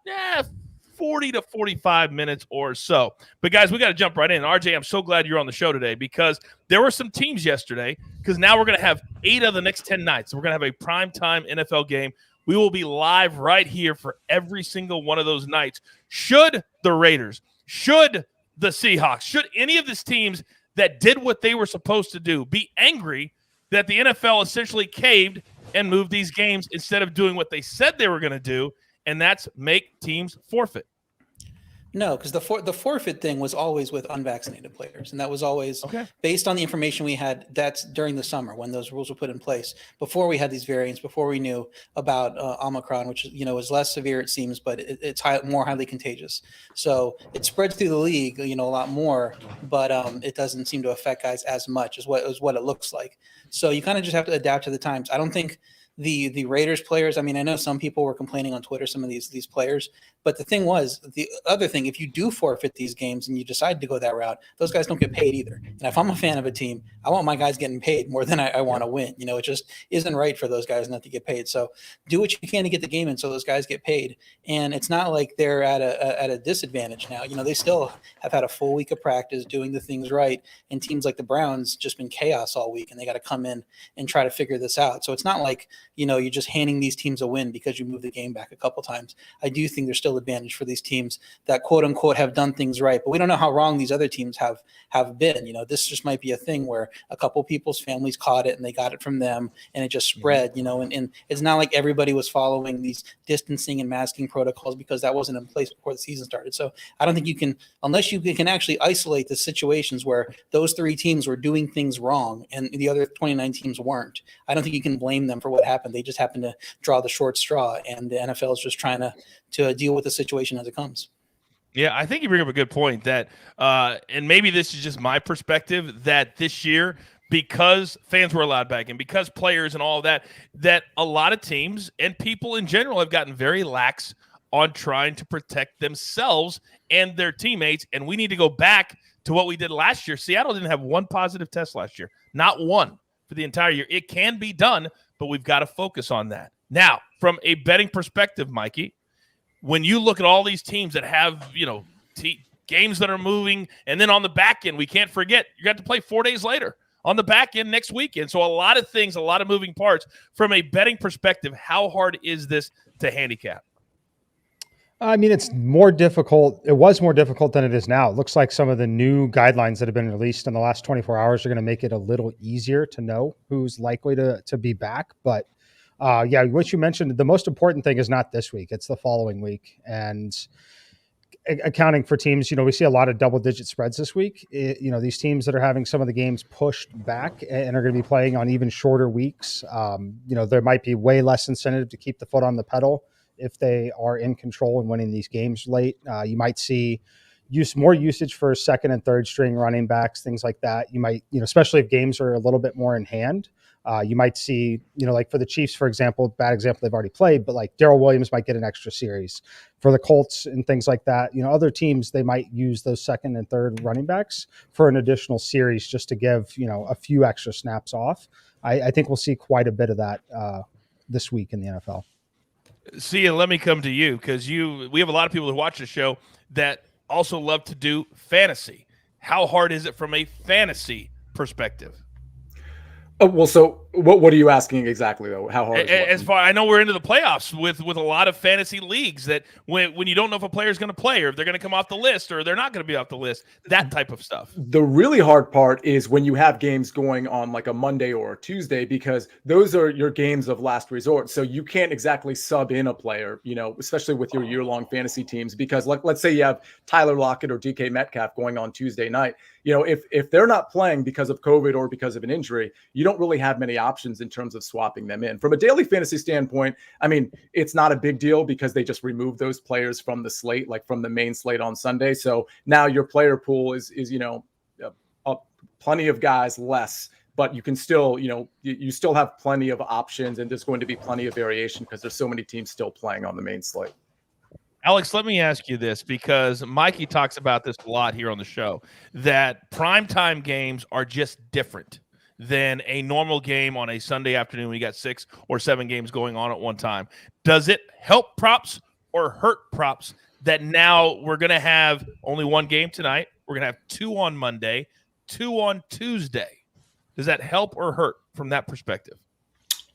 40 to 45 minutes or so. But, guys, we got to jump right in. RJ, I'm so glad you're on the show today because there were some teams yesterday because now we're going to have 8 of the next 10 nights. We're going to have a primetime NFL game. We will be live right here for every single one of those nights. Should the Raiders, should the Seahawks, should any of these teams that did what they were supposed to do be angry that the NFL essentially caved and moved these games instead of doing what they said they were going to do, and that's make teams forfeit? No, because the forfeit thing was always with unvaccinated players, and that was always based on the information we had. That's during the summer when those rules were put in place. Before we had these variants, before we knew about Omicron, which is less severe it seems, but it's more highly contagious. So it spreads through the league, a lot more, but it doesn't seem to affect guys as much as what it looks like. So you kind of just have to adapt to the times. I don't think the Raiders players, I know some people were complaining on Twitter, some of these players, but the thing was, the other thing, if you do forfeit these games and you decide to go that route, those guys don't get paid either. And if I'm a fan of a team, I want my guys getting paid more than I want to win. It just isn't right for those guys not to get paid. So do what you can to get the game in so those guys get paid. And it's not like they're at a disadvantage now. They still have had a full week of practice doing the things right. And teams like the Browns just been chaos all week, and they got to come in and try to figure this out. So it's not like, you're just handing these teams a win because you moved the game back a couple times. I do think there's still advantage for these teams that quote unquote have done things right, but we don't know how wrong these other teams have been. This just might be a thing where a couple people's families caught it and they got it from them and it just spread, and it's not like everybody was following these distancing and masking protocols because that wasn't in place before the season started. So I don't think you can, unless you can actually isolate the situations where those 3 teams were doing things wrong and the other 29 teams weren't. I don't think you can blame them for what happened. They just happened to draw the short straw, and the NFL is just trying to deal with the situation as it comes. Yeah, I think you bring up a good point that, and maybe this is just my perspective, that this year, because fans were allowed back in, because players and all of that a lot of teams and people in general have gotten very lax on trying to protect themselves and their teammates, and we need to go back to what we did last year. Seattle didn't have one positive test last year, not one for the entire year. It can be done, but we've got to focus on that. Now, from a betting perspective, Mikey, when you look at all these teams that have, games that are moving, and then on the back end, we can't forget, you got to play 4 days later on the back end next weekend. So a lot of things, a lot of moving parts. From a betting perspective, how hard is this to handicap? I mean, it's more difficult. It was more difficult than it is now. It looks like some of the new guidelines that have been released in the last 24 hours are going to make it a little easier to know who's likely to be back. But yeah, what you mentioned, the most important thing is not this week. It's the following week. And accounting for teams, we see a lot of double-digit spreads this week. These teams that are having some of the games pushed back and are going to be playing on even shorter weeks, there might be way less incentive to keep the foot on the pedal if they are in control and winning these games late. You might see more usage for second and third string running backs, things like that. You might, especially if games are a little bit more in hand, you might see, like for the Chiefs, for example, bad example, they've already played, but like Darrell Williams might get an extra series. For the Colts and things like that, other teams, they might use those second and third running backs for an additional series just to give, a few extra snaps off. I think we'll see quite a bit of that this week in the NFL. Sia, let me come to you because we have a lot of people who watch the show that also love to do fantasy. How hard is it from a fantasy perspective? Well, so what are you asking exactly, though? How hard? As far I know, we're into the playoffs with a lot of fantasy leagues that when you don't know if a player is going to play or if they're going to come off the list or they're not going to be off the list, that type of stuff. The really hard part is when you have games going on like a Monday or a Tuesday, because those are your games of last resort. So you can't exactly sub in a player, especially with your year-long fantasy teams, because let's say you have Tyler Lockett or DK Metcalf going on Tuesday night. If they're not playing because of COVID or because of an injury, you don't really have many options in terms of swapping them in. From a daily fantasy standpoint, I mean, it's not a big deal because they just removed those players from the slate, like from the main slate on Sunday. So now your player pool is plenty of guys less, but you can still, you still have plenty of options, and there's going to be plenty of variation because there's so many teams still playing on the main slate. Alex, let me ask you this, because Mikey talks about this a lot here on the show, that primetime games are just different than a normal game on a Sunday afternoon when you got 6 or 7 games going on at one time. Does it help props or hurt props that now we're going to have only one game tonight? We're going to have 2 on Monday, 2 on Tuesday. Does that help or hurt from that perspective?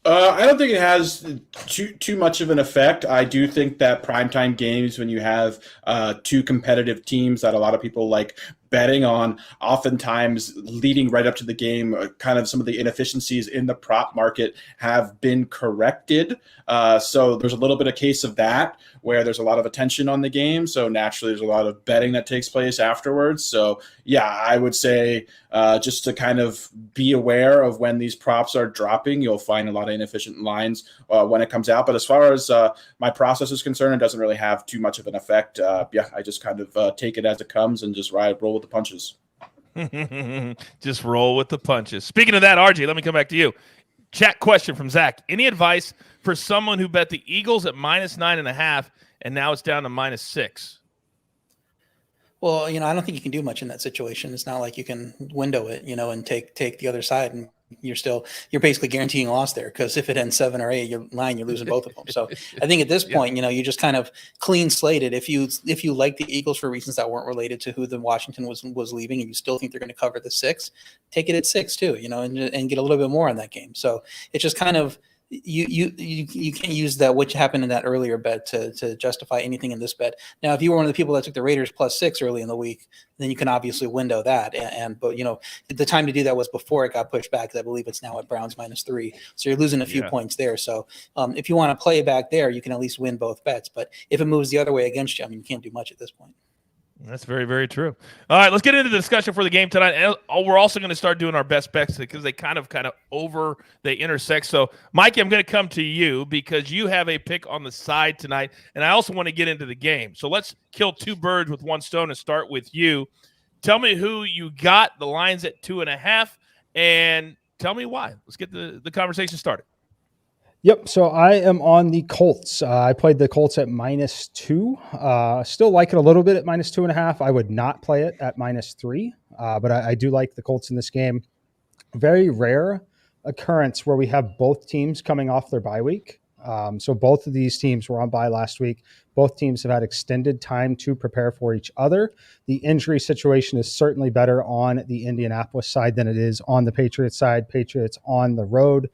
I don't think it has too much of an effect. I do think that primetime games, when you have 2 competitive teams that a lot of people like betting on, oftentimes leading right up to the game, kind of some of the inefficiencies in the prop market have been corrected. So there's a little bit of case of that where there's a lot of attention on the game. So naturally there's a lot of betting that takes place afterwards. So yeah, I would say just to kind of be aware of when these props are dropping, you'll find a lot of inefficient lines when it comes out. But as far as my process is concerned, it doesn't really have too much of an effect. I just kind of take it as it comes and just roll with the punches. Just roll with the punches. Speaking of that, RJ, let me come back to you. Chat question from Zach. Any advice for someone who bet the Eagles at -9.5 and now it's down to -6? Well, I don't think you can do much in that situation. It's not like you can window it, and take the other side, and you're basically guaranteeing a loss there, because if it ends 7 or 8, you're losing both of them. So I think at this point, you just kind of clean slated. If you like the Eagles for reasons that weren't related to who the Washington was leaving, and you still think they're going to cover the 6, take it at 6 too, and get a little bit more on that game. So it's just kind of, you can't use that what happened in that earlier bet to justify anything in this bet. Now, if you were one of the people that took the Raiders +6 early in the week, then you can obviously window that. But the time to do that was before it got pushed back, because I believe it's now at Browns -3. So you're losing a few points there. So if you want to play back there, you can at least win both bets. But if it moves the other way against you, you can't do much at this point. That's very, very true. All right, let's get into the discussion for the game tonight. And we're also going to start doing our best bets because they kind of they intersect. So, Mikey, I'm going to come to you because you have a pick on the side tonight, and I also want to get into the game. So let's kill 2 birds with 1 stone and start with you. Tell me who you got. The line's at 2.5, and tell me why. Let's get the conversation started. Yep. So I am on the Colts. I played the Colts at -2. Still like it a little bit at -2.5. I would not play it at -3, but I do like the Colts in this game. Very rare occurrence where we have both teams coming off their bye week. So both of these teams were on bye last week. Both teams have had extended time to prepare for each other. The injury situation is certainly better on the Indianapolis side than it is on the Patriots side. Patriots on the road.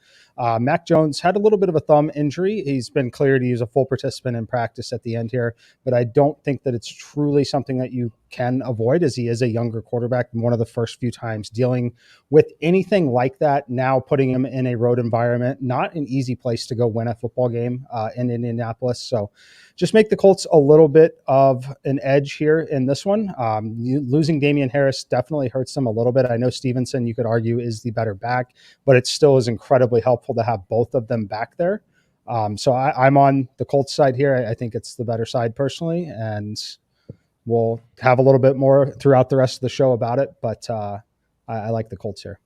Mac Jones had a little bit of a thumb injury. He's been cleared. He was a full participant in practice at the end here, but I don't think that it's truly something that you can avoid, as he is a younger quarterback and one of the first few times dealing with anything like that. Now putting him in a road environment, not an easy place to go win a football game in Indianapolis. So just make the Colts a little bit of an edge here in this one. Losing Damian Harris definitely hurts them a little bit. I know Stevenson, you could argue, is the better back, but it still is incredibly helpful to have both of them back there. So I'm on the Colts side here. I think it's the better side personally, and we'll have a little bit more throughout the rest of the show about it, but I like the Colts here.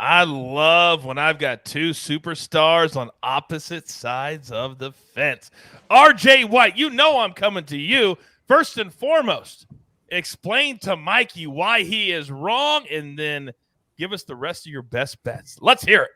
I love when I've got two superstars on opposite sides of the fence. RJ White, you know I'm coming to you. First and foremost, explain to Mikey why he is wrong, and then give us the rest of your best bets. Let's hear it.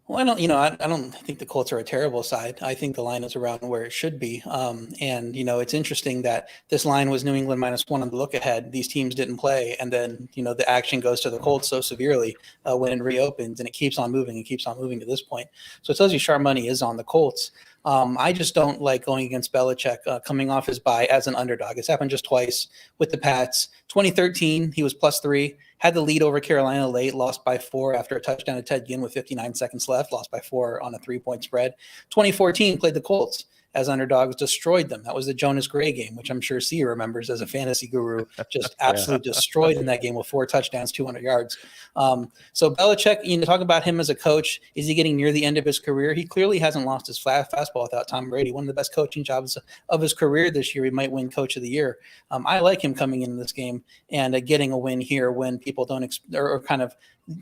Well, I don't think the Colts are a terrible side. I think the line is around where it should be. And it's interesting that this line was New England -1 on the look ahead. These teams didn't play. And then, the action goes to the Colts so severely when it reopens, and it keeps on moving to this point. So it tells you sharp money is on the Colts. I just don't like going against Belichick coming off his bye as an underdog. It's happened just twice with the Pats. 2013, he was +3, had the lead over Carolina late, lost by 4 after a touchdown to Ted Ginn with 59 seconds left, lost by 4 on a 3-point spread. 2014, played the Colts as underdogs, destroyed them. That was the Jonas Gray game, which I'm sure C remembers as a fantasy guru, just absolutely destroyed in that game with 4 touchdowns, 200 yards. So Belichick, talk about him as a coach. Is he getting near the end of his career? He clearly hasn't lost his fastball without Tom Brady. One of the best coaching jobs of his career this year. He might win Coach of the Year. I like him coming into this game and getting a win here when people don't or kind of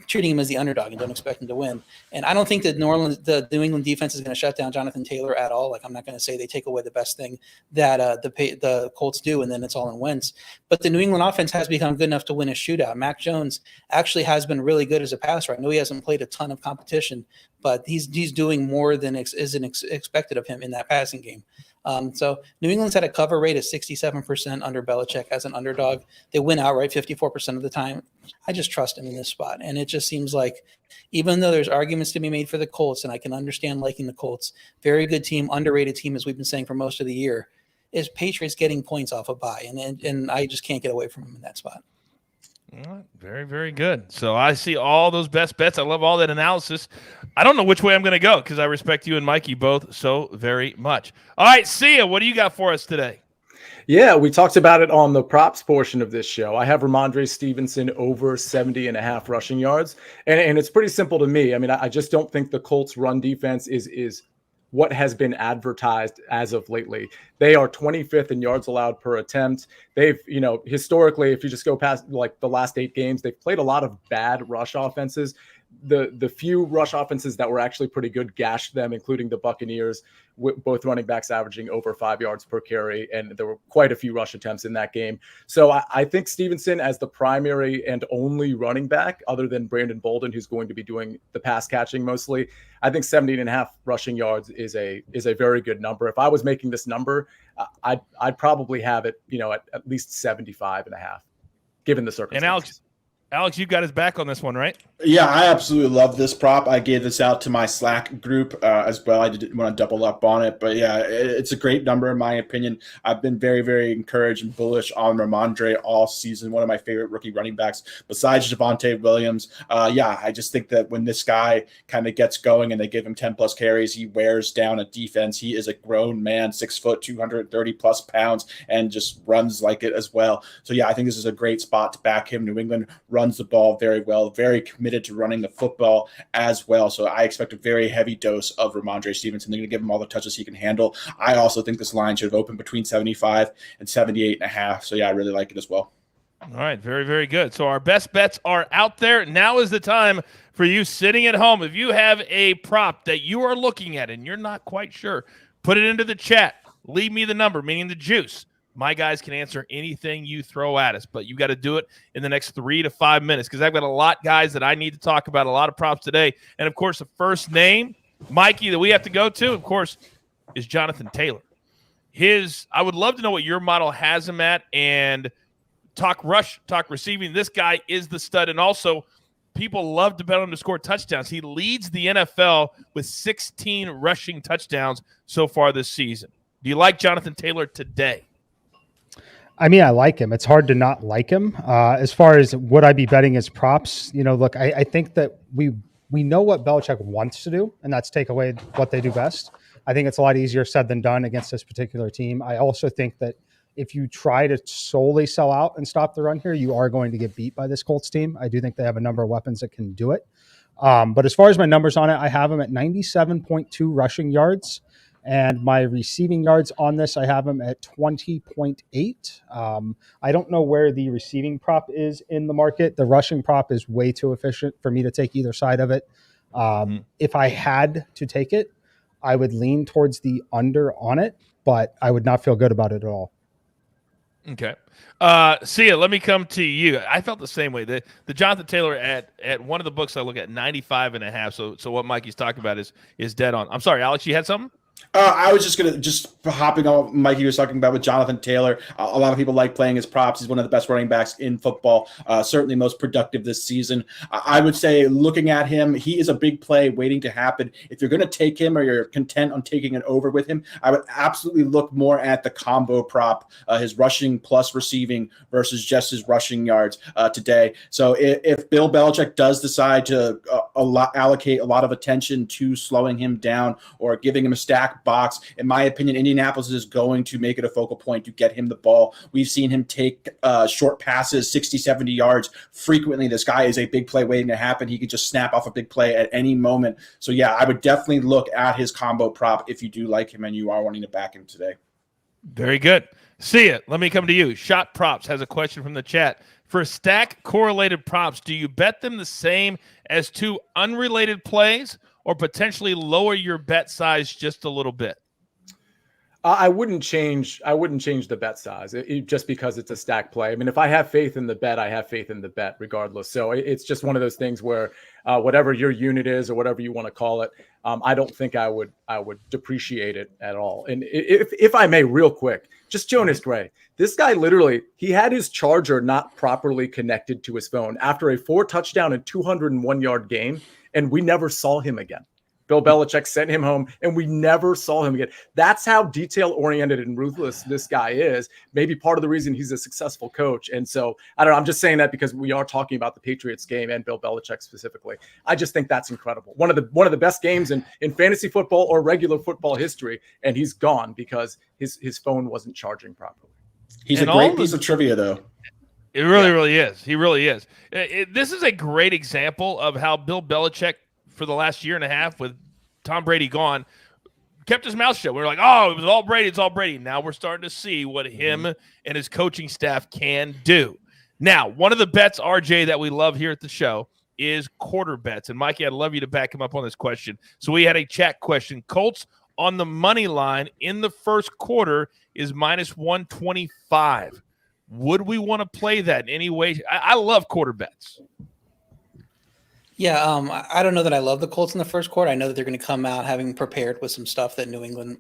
treating him as the underdog and don't expect him to win. And I don't think that the New England defense is going to shut down Jonathan Taylor at all. Like, I'm not going to say they take away the best thing that the Colts do, and then it's all in Wentz. But the New England offense has become good enough to win a shootout. Mac Jones actually has been really good as a passer. I know he hasn't played a ton of competition, but he's doing more than is expected of him in that passing game. So New England's had a cover rate of 67% under Belichick as an underdog. They win outright 54% of the time. I just trust him in this spot. And it just seems like, even though there's arguments to be made for the Colts, and I can understand liking the Colts, very good team, underrated team, as we've been saying for most of the year, is Patriots getting points off a bye. And I just can't get away from him in that spot. Very, very good. So I see all those best bets. I love all that analysis. I don't know which way I'm going to go because I respect you and Mikey both so very much. All right, Sia, what do you got for us today? Yeah, we talked about it on the props portion of this show. I have Ramondre Stevenson over 70.5 rushing yards. And it's pretty simple to me. I mean, I just don't think the Colts run defense is what has been advertised as of lately. They are 25th in yards allowed per attempt. They've, historically, if you just go past like the last 8 games, they've played a lot of bad rush offenses. The few rush offenses that were actually pretty good gashed them, including the Buccaneers, with both running backs averaging over 5 yards per carry. And there were quite a few rush attempts in that game. So I think Stevenson as the primary and only running back, other than Brandon Bolden, who's going to be doing the pass catching mostly, I think 70.5 rushing yards is a very good number. If I was making this number, I'd probably have it, at least 75.5, given the circumstances. And Alex, you got his back on this one, right? Yeah, I absolutely love this prop. I gave this out to my Slack group as well. I didn't want to double up on it, but yeah, it's a great number in my opinion. I've been very, very encouraged and bullish on Ramondre all season. One of my favorite rookie running backs besides Javonte Williams. I just think that when this guy kind of gets going and they give him 10 plus carries, he wears down a defense. He is a grown man, 6 foot, 230 plus pounds, and just runs like it as well. So yeah, I think this is a great spot to back him. New England runs the ball very well, very committed to running the football as well. So I expect a very heavy dose of Ramondre Stevenson. They're going to give him all the touches he can handle. I also think this line should have opened between 75 and 78.5. So yeah, I really like it as well. All right, very, very good. So our best bets are out there. Now is the time for you sitting at home. If you have a prop that you are looking at and you're not quite sure, put it into the chat. Leave me the number, meaning the juice. My guys can answer anything you throw at us, but you got to do it in the next 3 to 5 minutes because I've got a lot, guys, that I need to talk about, a lot of props today. And, of course, the first name, Mikey, that we have to go to, of course, is Jonathan Taylor. I would love to know what your model has him at, and talk rush, talk receiving. This guy is the stud, and also people love to bet on him to score touchdowns. He leads the NFL with 16 rushing touchdowns so far this season. Do you like Jonathan Taylor today? I mean, I like him. It's hard to not like him. As far as would I be betting his props, look, I think that we know what Belichick wants to do, and that's take away what they do best. I think it's a lot easier said than done against this particular team. I also think that if you try to solely sell out and stop the run here, you are going to get beat by this Colts team. I do think they have a number of weapons that can do it. But as far as my numbers on it, I have him at 97.2 rushing yards. And my receiving yards on this, I have them at 20.8. I don't know where the receiving prop is in the market. The rushing prop is way too efficient for me to take either side of it. If I had to take it, I would lean towards the under on it, but I would not feel good about it at all. Okay. Sia, let me come to you. I felt the same way. The Jonathan Taylor at one of the books I look at 95.5. So what Mikey's talking about is dead on. I'm sorry, Alex, you had something? I was just hopping on what Mikey was talking about with Jonathan Taylor. A lot of people like playing his props. He's one of the best running backs in football, certainly most productive this season. I would say looking at him, he is a big play waiting to happen. If you're going to take him or you're content on taking it over with him, I would absolutely look more at the combo prop, his rushing plus receiving versus just his rushing yards today. So if Bill Belichick does decide to allocate a lot of attention to slowing him down or giving him a stack box, in my opinion, Indianapolis is going to make it a focal point to get him the ball. We've seen him take short passes 60, 70 yards frequently. This guy is a big play waiting to happen. He could just snap off a big play at any moment. So yeah, I would definitely look at his combo prop if you do like him and you are wanting to back him today. Very good. See it. Let me come to you. Shot Props has a question from the chat. For stack correlated props, do you bet them the same as two unrelated plays, or potentially lower your bet size just a little bit? I wouldn't change the bet size just because it's a stack play. I mean, if I have faith in the bet, I have faith in the bet regardless. So it's just one of those things where whatever your unit is or whatever you want to call it, I don't think I would depreciate it at all. And if I may, real quick, just Jonas Gray. This guy literally, he had his charger not properly connected to his phone after a 4-touchdown and 201-yard game, and we never saw him again. Bill Belichick sent him home, and we never saw him again. That's how detail-oriented and ruthless this guy is. Maybe part of the reason he's a successful coach. And so, I don't know, I'm just saying that because we are talking about the Patriots game and Bill Belichick specifically. I just think that's incredible. One of the best games in fantasy football or regular football history, and he's gone because his phone wasn't charging properly. He's a great piece of trivia, though. It really is. He really is. This is a great example of how Bill Belichick, for the last year and a half with Tom Brady gone, kept his mouth shut. We were like, oh, it was all Brady. It's all Brady. Now we're starting to see what him and his coaching staff can do. Now, one of the bets, RJ, that we love here at the show is quarter bets. And Mikey, I'd love you to back him up on this question. So we had a chat question. Colts on the money line in the first quarter is minus 125. Would we want to play that in any way? I love quarter bets. Yeah, I don't know that I love the Colts in the first quarter. I know that they're going to come out having prepared with some stuff that New England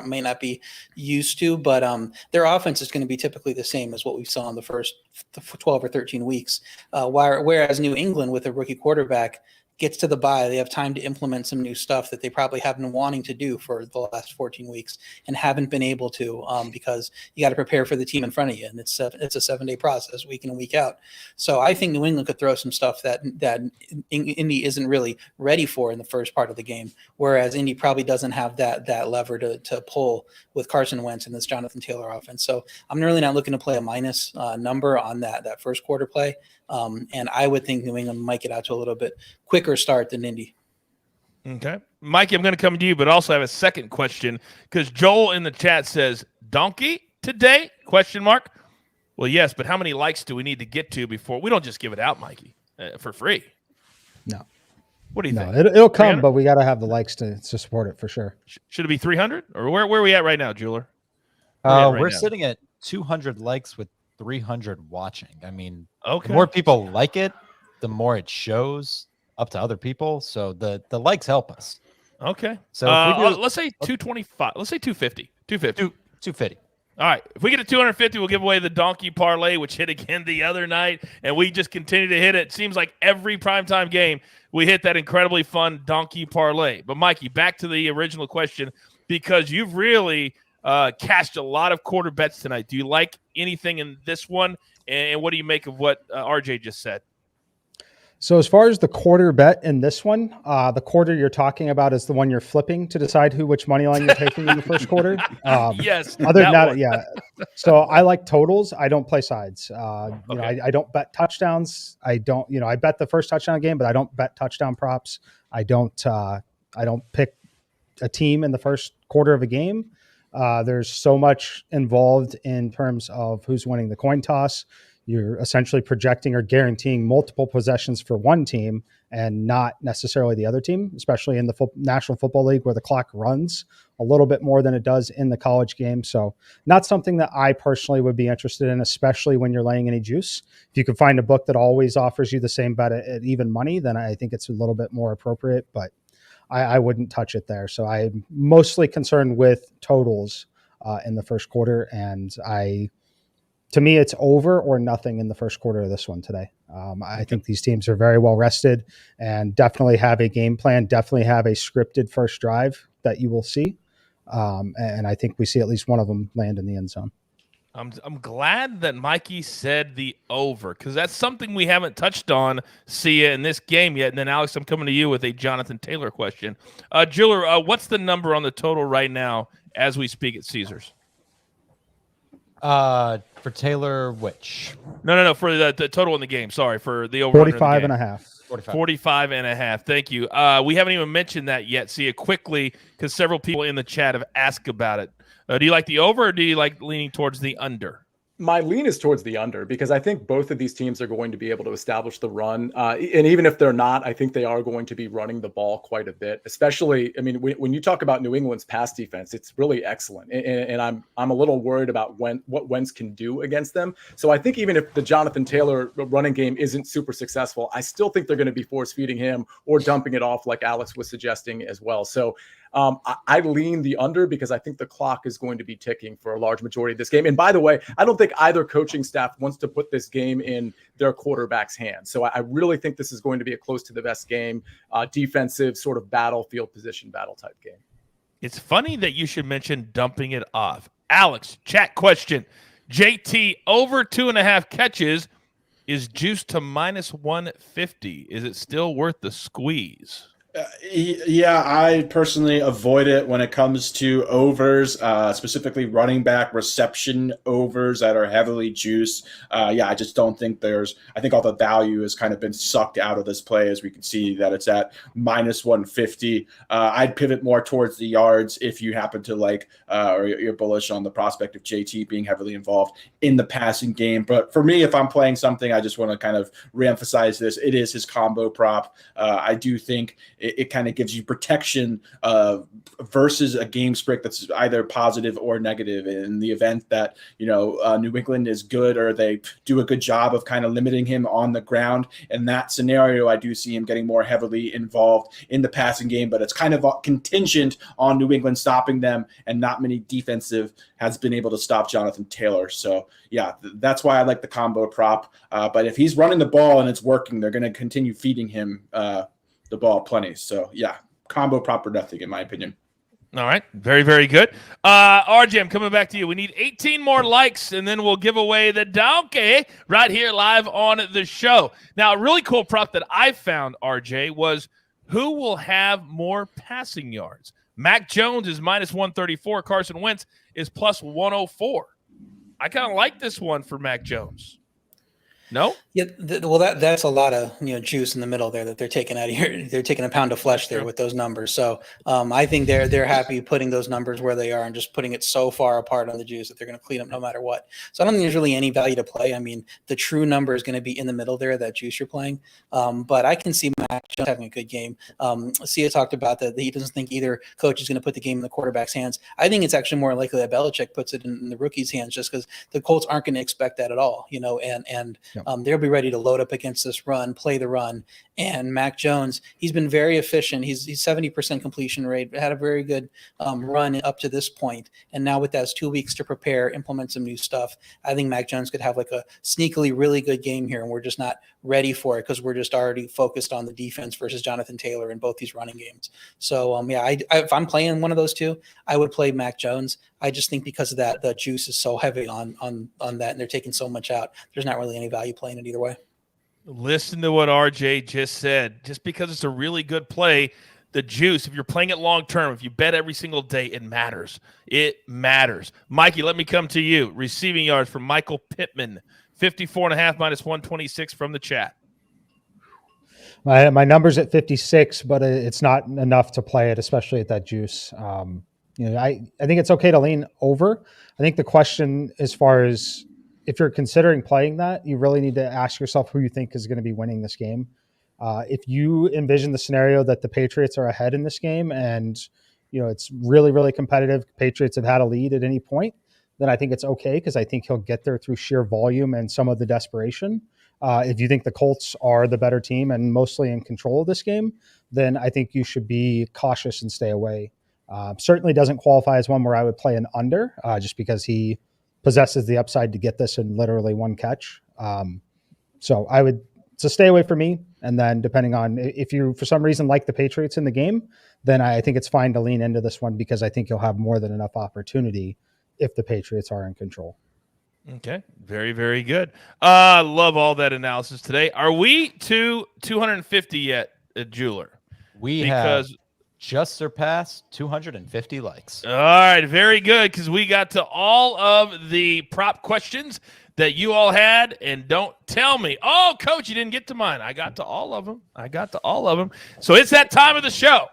may not be used to, but their offense is going to be typically the same as what we saw in the first 12 or 13 weeks. Whereas New England, with a rookie quarterback, gets to the bye, they have time to implement some new stuff that they probably have been wanting to do for the last 14 weeks and haven't been able to because you got to prepare for the team in front of you, and it's a 7-day process, week in and week out. So I think New England could throw some stuff that Indy isn't really ready for in the first part of the game, whereas Indy probably doesn't have that lever to pull with Carson Wentz and this Jonathan Taylor offense. So I'm really not looking to play a minus number on that first quarter play. And I would think New England might get out to a little bit quicker start than Indy. Okay. Mikey, I'm going to come to you, but also have a second question because Joel in the chat says, donkey today? ? Well, yes, but how many likes do we need to get to before? We don't just give it out, Mikey, for free. No. What do you think? It'll come, but we got to have the likes to support it for sure. Should it be 300? Or where are we at right now, Jeweler? We're sitting at 200 likes with 300 watching. I mean, the more people like it, the more it shows up to other people. So the likes help us. Okay. So let's say 225. Let's say 250. 250. 250. All right. If we get to 250, we'll give away the donkey parlay, which hit again the other night, and we just continue to hit it. It seems like every primetime game we hit that incredibly fun donkey parlay. But, Mikey, back to the original question, because you've really cashed a lot of quarter bets tonight. Do you like anything in this one, and what do you make of what RJ just said? So as far as the quarter bet in this one, the quarter you're talking about is the one you're flipping to decide which money line you're taking in the first quarter. Yes. Other than that, yeah. So I like totals. I don't play sides. You know, I don't bet touchdowns. I don't. You know, I bet the first touchdown game, but I don't bet touchdown props. I don't pick a team in the first quarter of a game. There's so much involved in terms of who's winning the coin toss. You're essentially projecting or guaranteeing multiple possessions for one team and not necessarily the other team, especially in the National Football League where the clock runs a little bit more than it does in the college game. So not something that I personally would be interested in, especially when you're laying any juice. If you can find a book that always offers you the same bet at even money, then I think it's a little bit more appropriate, but I wouldn't touch it there. So I'm mostly concerned with totals in the first quarter, and to me, it's over or nothing in the first quarter of this one today. I think these teams are very well rested and definitely have a game plan, definitely have a scripted first drive that you will see. And I think we see at least one of them land in the end zone. I'm glad that Mikey said the over, because that's something we haven't touched on, Sia, in this game yet. And then, Alex, I'm coming to you with a Jonathan Taylor question. Jeweler, what's the number on the total right now as we speak at Caesars? For Taylor, which? No, for the total in the game. Sorry, for the over. 45 and a half. 45 and a half. Thank you. We haven't even mentioned that yet. See it quickly, because several people in the chat have asked about it. Do you like the over, or do you like leaning towards the under? My lean is towards the under, because I think both of these teams are going to be able to establish the run. And even if they're not, I think they are going to be running the ball quite a bit, especially, I mean, when you talk about New England's pass defense, it's really excellent. And I'm a little worried about what Wentz can do against them. So I think even if the Jonathan Taylor running game isn't super successful, I still think they're going to be force feeding him or dumping it off like Alex was suggesting as well. So I lean the under, because I think the clock is going to be ticking for a large majority of this game. And by the way, I don't think either coaching staff wants to put this game in their quarterback's hands. So I really think this is going to be a close to the best game, defensive sort of battlefield position battle type game. It's funny that you should mention dumping it off. Alex, chat question. JT over 2.5 catches is juiced to minus 150. Is it still worth the squeeze? Yeah, I personally avoid it when it comes to overs, specifically running back reception overs that are heavily juiced. I just don't think I think all the value has kind of been sucked out of this play, as we can see that it's at minus 150. I'd pivot more towards the yards if you happen to like, or you're bullish on the prospect of JT being heavily involved in the passing game. But for me, if I'm playing something, I just want to kind of reemphasize this. It is his combo prop. I do think it kind of gives you protection versus a game script that's either positive or negative. In the event that, New England is good, or they do a good job of kind of limiting him on the ground, in that scenario, I do see him getting more heavily involved in the passing game, but it's kind of contingent on New England stopping them, and not many defensive has been able to stop Jonathan Taylor. So yeah, that's why I like the combo prop. But if he's running the ball and it's working, they're going to continue feeding him the ball plenty. So yeah, combo prop or nothing, in my opinion. All right. Very, very good. RJ, I'm coming back to you. We need 18 more likes, and then we'll give away the donkey right here live on the show. Now, a really cool prop that I found, RJ, was who will have more passing yards. Mac Jones is minus 134. Carson Wentz is plus 104. I kind of like this one for Mac Jones. No? Yeah, that's a lot of juice in the middle there that they're taking out of here. They're taking a pound of flesh there with those numbers. So I think they're happy putting those numbers where they are and just putting it so far apart on the juice that they're going to clean up no matter what. So I don't think there's really any value to play. I mean, the true number is going to be in the middle there, that juice you're playing. But I can see Mac Jones having a good game. Sia talked about that he doesn't think either coach is going to put the game in the quarterback's hands. I think it's actually more likely that Belichick puts it in the rookie's hands, just because the Colts aren't going to expect that at all. And they'll be ready to load up against this run, play the run. And Mac Jones, he's been very efficient. He's 70% completion rate, had a very good run up to this point. And now with those 2 weeks to prepare, implement some new stuff, I think Mac Jones could have like a sneakily really good game here. And we're just not ready for it because we're just already focused on the defense versus Jonathan Taylor in both these running games. So, if I'm playing one of those two, I would play Mac Jones. I just think because of that, the juice is so heavy on that, and they're taking so much out. There's not really any value playing it either way. Listen to what RJ just said. Just because it's a really good play, the juice, if you're playing it long term, if you bet every single day, it matters. It matters. Mikey, let me come to you. Receiving yards from Michael Pittman, 54.5 minus 126 from the chat. My number's at 56, but it's not enough to play it, especially at that juice. I think it's okay to lean over. I think the question, as far as if you're considering playing that, you really need to ask yourself who you think is going to be winning this game. If you envision the scenario that the Patriots are ahead in this game and it's really, really competitive, Patriots have had a lead at any point, then I think it's okay because I think he'll get there through sheer volume and some of the desperation. If you think the Colts are the better team and mostly in control of this game, then I think you should be cautious and stay away. Certainly doesn't qualify as one where I would play an under just because he possesses the upside to get this in literally one catch. So stay away from me. And then depending on if you, for some reason, like the Patriots in the game, then I think it's fine to lean into this one because I think you'll have more than enough opportunity if the Patriots are in control. Okay. Very, very good. Love all that analysis today. Are we to 250 yet at Jeweler? We have just surpassed 250 likes. All right, very good, because we got to all of the prop questions that you all had, and don't tell me, oh, Coach, you didn't get to mine. I got to all of them. So it's that time of the show.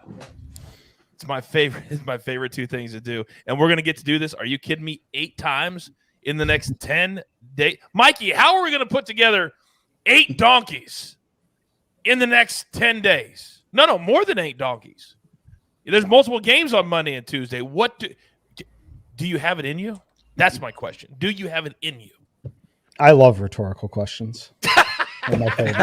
It's my favorite two things to do, and we're going to get to do this. Are you kidding me? 8 times in the next 10 days. Mikey, how are we going to put together 8 donkeys in the next 10 days? No, more than 8 donkeys. There's multiple games on Monday and Tuesday. What do you have it in you? That's my question. Do you have it in you? I love rhetorical questions. They're my favorite.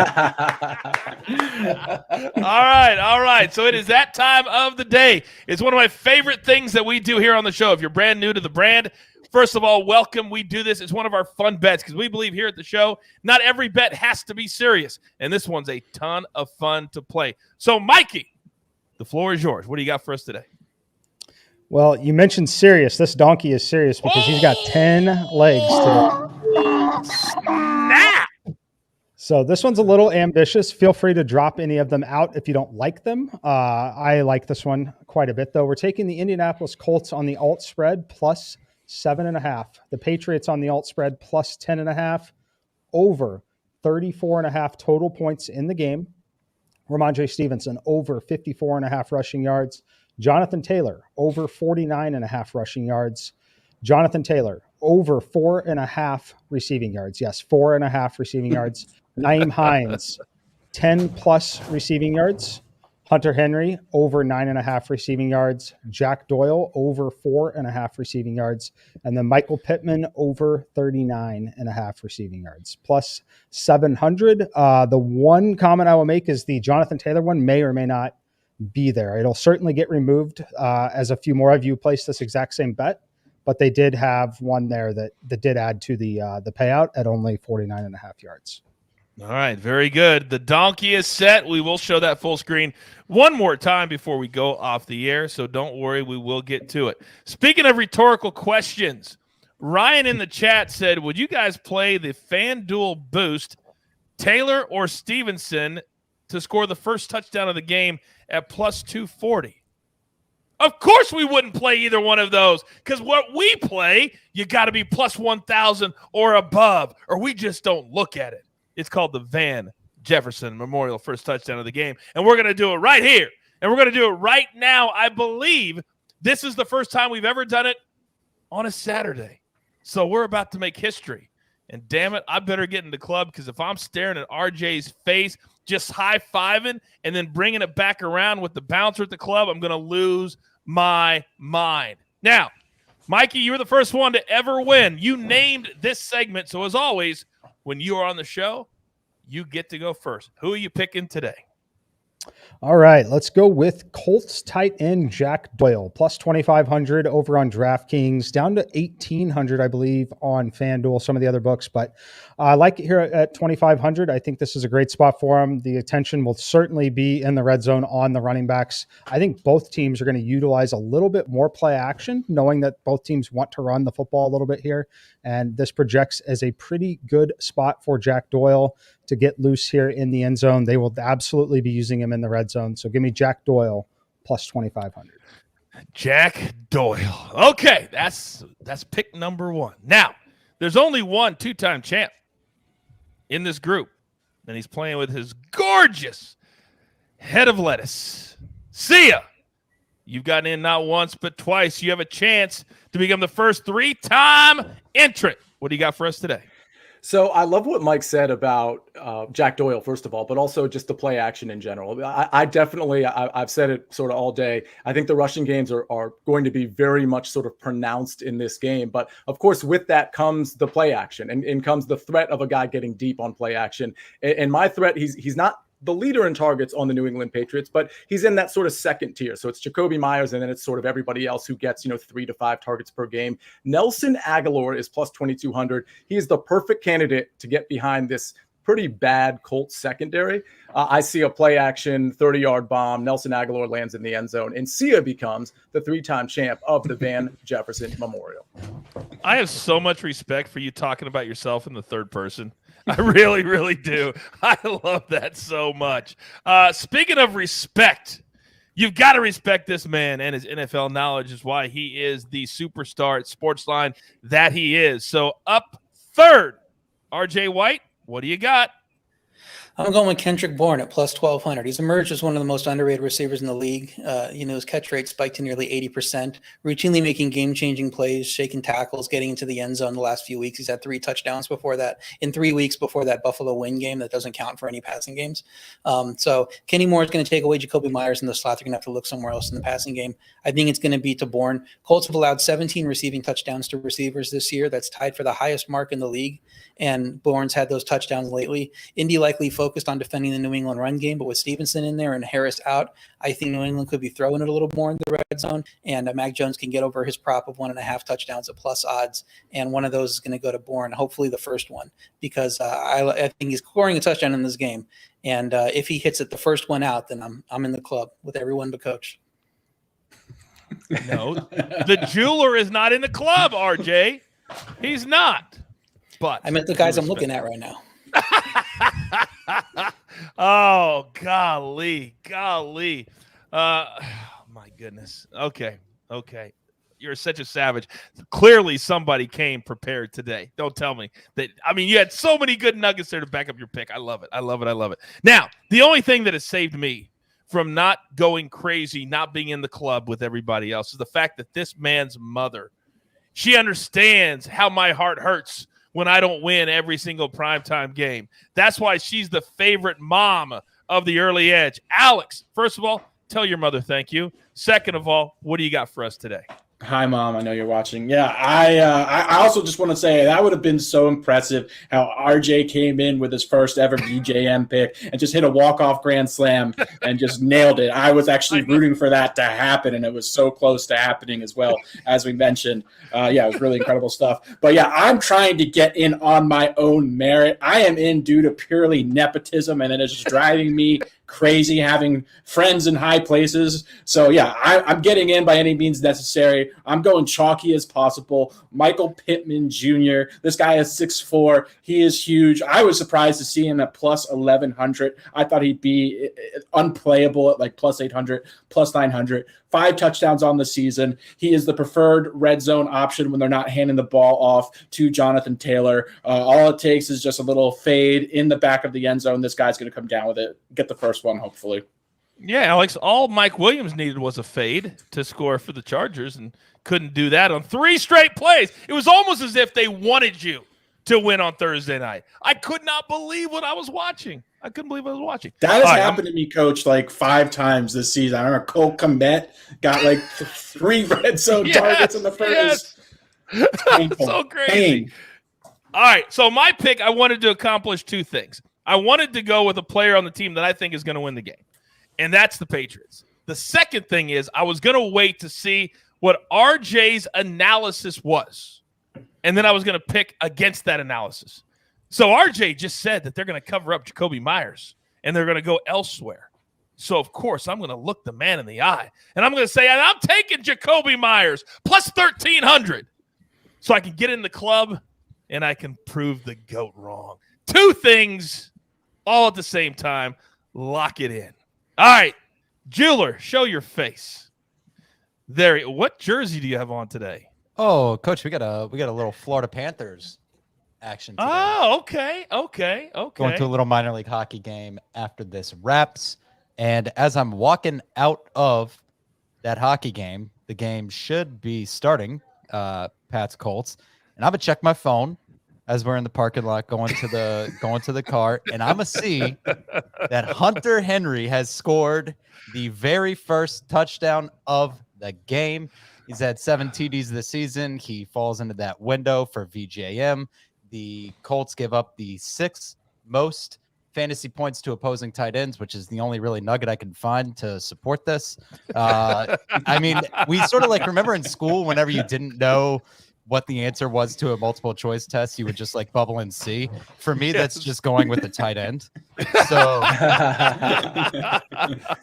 All right. So it is that time of the day. It's one of my favorite things that we do here on the show. If you're brand new to the brand, first of all, welcome. We do this. It's one of our fun bets because we believe here at the show, not every bet has to be serious. And this one's a ton of fun to play. So, Mikey, the floor is yours. What do you got for us today? Well, you mentioned serious. This donkey is serious because he's got 10 legs today. Snap! So this one's a little ambitious. Feel free to drop any of them out if you don't like them. I like this one quite a bit, though. We're taking the Indianapolis Colts on the alt spread plus 7.5. The Patriots on the alt spread plus 10.5. Over 34.5 total points in the game. Ramondre Stevenson over 54.5 rushing yards. Jonathan Taylor over 49.5 rushing yards. Jonathan Taylor over 4.5 receiving yards. Yes, 4.5 receiving yards. Nyheim Hines 10 plus receiving yards. Hunter Henry over 9.5 receiving yards. Jack Doyle over 4.5 receiving yards. And then Michael Pittman over 39.5 receiving yards. Plus 700. The one comment I will make is the Jonathan Taylor one may or may not be there. It'll certainly get removed as a few more of you placed this exact same bet. But they did have one there that did add to the payout at only 49.5 yards. All right, very good. The donkey is set. We will show that full screen one more time before we go off the air, so don't worry, we will get to it. Speaking of rhetorical questions, Ryan in the chat said, would you guys play the FanDuel boost, Taylor or Stevenson, to score the first touchdown of the game at plus 240? Of course we wouldn't play either one of those, because what we play, you got to be plus 1,000 or above, or we just don't look at it. It's called the Van Jefferson Memorial first touchdown of the game. And we're going to do it right here. And we're going to do it right now. I believe this is the first time we've ever done it on a Saturday. So we're about to make history. And damn it, I better get in the club, because if I'm staring at RJ's face, just high-fiving and then bringing it back around with the bouncer at the club, I'm going to lose my mind. Now, Mikey, you were the first one to ever win. You named this segment. So as always, when you are on the show, you get to go first. Who are you picking today? All right, let's go with Colts tight end Jack Doyle, plus 2,500 over on DraftKings, down to 1,800, I believe, on FanDuel, some of the other books. But I like it here at 2,500. I think this is a great spot for him. The attention will certainly be in the red zone on the running backs. I think both teams are going to utilize a little bit more play action, knowing that both teams want to run the football a little bit here. And this projects as a pretty good spot for Jack Doyle to get loose here in the end zone. They will absolutely be using him in the red zone. So give me Jack Doyle plus 2,500. Jack Doyle. Okay, that's pick number one. Now, there's only one two-time champ in this group, and he's playing with his gorgeous head of lettuce. See ya. You've gotten in not once but twice. You have a chance to become the first three-time entrant. What do you got for us today? So I love what Mike said about Jack Doyle, first of all, but also just the play action in general. I definitely, I've said it sort of all day. I think the rushing games are going to be very much sort of pronounced in this game. But of course, with that comes the play action and comes the threat of a guy getting deep on play action. And my threat, he's not the leader in targets on the New England Patriots, but he's in that sort of second tier. So it's Jacoby Myers, and then it's sort of everybody else who gets, 3 to 5 targets per game. Nelson Aguilar is plus 2,200. He is the perfect candidate to get behind this pretty bad Colts secondary. I see a play action 30-yard bomb. Nelson Aguilar lands in the end zone, and Sia becomes the 3-time champ of the Van Jefferson Memorial. I have so much respect for you talking about yourself in the third person. I really, really do. I love that so much. Speaking of respect, you've got to respect this man and his NFL knowledge is why he is the superstar at SportsLine that he is. So up third, RJ White, what do you got? I'm going with Kendrick Bourne at plus 1,200. He's emerged as one of the most underrated receivers in the league. His catch rate spiked to nearly 80%, routinely making game-changing plays, shaking tackles, getting into the end zone the last few weeks. He's had 3 touchdowns before that, in 3 weeks before that Buffalo win game that doesn't count for any passing games. So Kenny Moore is going to take away Jacoby Myers in the slot. They're going to have to look somewhere else in the passing game. I think it's going to be to Bourne. Colts have allowed 17 receiving touchdowns to receivers this year. That's tied for the highest mark in the league, and Bourne's had those touchdowns lately. Indy likely focused on defending the New England run game, but with Stevenson in there and Harris out, I think New England could be throwing it a little more in the red zone, and Mac Jones can get over his prop of 1.5 touchdowns at plus odds, and one of those is going to go to Bourne, hopefully the first one, because I think he's scoring a touchdown in this game, and if he hits it the first one out, then I'm in the club with everyone but Coach. No, the jeweler is not in the club, RJ. He's not. But I meant the guys I'm looking at right now. Oh, golly. My goodness. Okay. You're such a savage. Clearly somebody came prepared today. Don't tell me that. I mean, you had so many good nuggets there to back up your pick. I love it. Now, the only thing that has saved me from not going crazy, not being in the club with everybody else is the fact that this man's mother, she understands how my heart hurts when I don't win every single primetime game. That's why she's the favorite mom of the early edge. Alex, first of all, tell your mother thank you. Second of all, what do you got for us today? Hi, Mom. I know you're watching. Yeah, I also just want to say that would have been so impressive how RJ came in with his first ever BJM pick and just hit a walk-off grand slam and just nailed it. I was actually rooting for that to happen, and it was so close to happening as well, as we mentioned. It was really incredible stuff. But, yeah, I'm trying to get in on my own merit. I am in due to purely nepotism, and it is just driving me crazy having friends in high places. So, yeah, I'm getting in by any means necessary. I'm going chalky as possible. Michael Pittman Jr. This guy is 6'4". He is huge. I was surprised to see him at plus 1,100. I thought he'd be unplayable at like plus 800, plus 900. 5 touchdowns on the season. He is the preferred red zone option when they're not handing the ball off to Jonathan Taylor. All it takes is just a little fade in the back of the end zone. This guy's going to come down with it, get the first one, hopefully. Yeah, Alex, all Mike Williams needed was a fade to score for the Chargers and couldn't do that on 3 straight plays. It was almost as if they wanted you to win on Thursday night. I could not believe what I was watching. I couldn't believe what I was watching. That has happened to me, Coach, like 5 times this season. I remember Cole Kmet got like 3 red zone targets in the first. Yes. So crazy. All right, so my pick, I wanted to accomplish two things. I wanted to go with a player on the team that I think is going to win the game, and that's the Patriots. The second thing is I was going to wait to see what RJ's analysis was, and then I was going to pick against that analysis. So RJ just said that they're going to cover up Jacoby Myers, and they're going to go elsewhere. So, of course, I'm going to look the man in the eye, and I'm going to say, I'm taking Jacoby Myers plus 1,300 so I can get in the club and I can prove the GOAT wrong. Two things all at the same time. Lock it in. All right, Jeweler, show your face. There. What jersey do you have on today? Oh, Coach, we got a little Florida Panthers action today. Oh, okay. Going to a little minor league hockey game after this wraps. And as I'm walking out of that hockey game, the game should be starting, Pats-Colts. And I'm going to check my phone as we're in the parking lot going to the car. And I'm going to see that Hunter Henry has scored the very first touchdown of the game. He's had 7 TDs this season. He falls into that window for VJM. The Colts give up the 6th most fantasy points to opposing tight ends, which is the only really nugget I can find to support this. I mean, we sort of remember in school, whenever you didn't know what the answer was to a multiple choice test, you would just bubble and see. For me, that's just going with the tight end. So,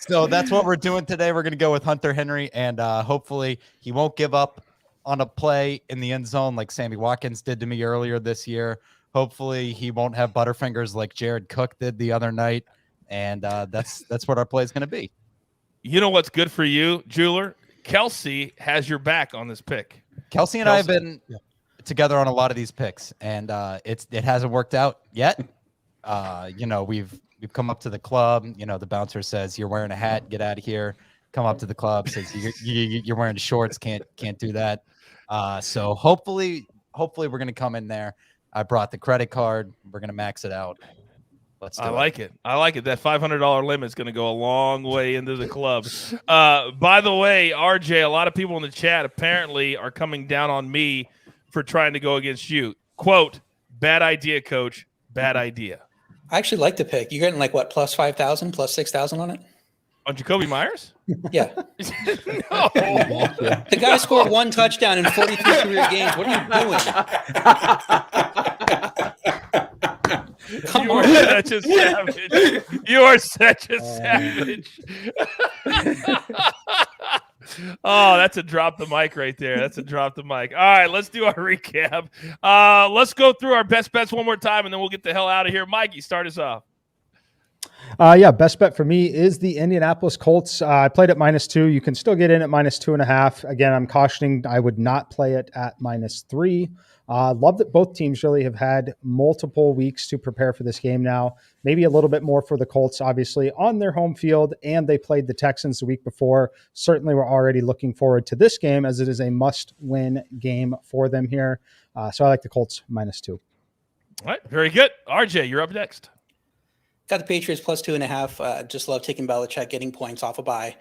so that's what we're doing today. We're going to go with Hunter Henry, and hopefully he won't give up on a play in the end zone like Sammy Watkins did to me earlier this year. Hopefully he won't have butterfingers like Jared Cook did the other night. And that's what our play is going to be. You know what's good for you, Jeweler? Kelsey has your back on this pick. Kelsey and I have been together on a lot of these picks, and it hasn't worked out yet. We've come up to the club. The bouncer says, "You're wearing a hat. Get out of here." Come up to the club, says, "You're wearing shorts. Can't do that." So hopefully we're going to come in there. I brought the credit card. We're going to max it out. Let's do it. I like it. That $500 limit is going to go a long way into the club. By the way, RJ, a lot of people in the chat apparently are coming down on me for trying to go against you. Quote, bad idea, coach. Bad idea. I actually like the pick. You're getting plus 5,000, plus 6,000 on it? On Jacoby Myers? Yeah. No. The guy scored 1 touchdown in 43 career games. What are you doing? Come on. Such a savage. You are such a savage. Oh, that's a drop the mic right there. That's a drop the mic. All right, let's do our recap. Let's go through our best bets one more time, and then we'll get the hell out of here. Mikey, start us off. Best bet for me is the Indianapolis Colts. I played at -2. You can still get in at -2.5. Again, I'm cautioning I would not play it at -3. Love that both teams really have had multiple weeks to prepare for this game now. Maybe a little bit more for the Colts, obviously, on their home field, and they played the Texans the week before. Certainly, we're already looking forward to this game as it is a must-win game for them here. So I like the Colts -2. All right, very good. RJ, you're up next. Got the Patriots plus 2.5. Just love taking Belichick, getting points off a bye.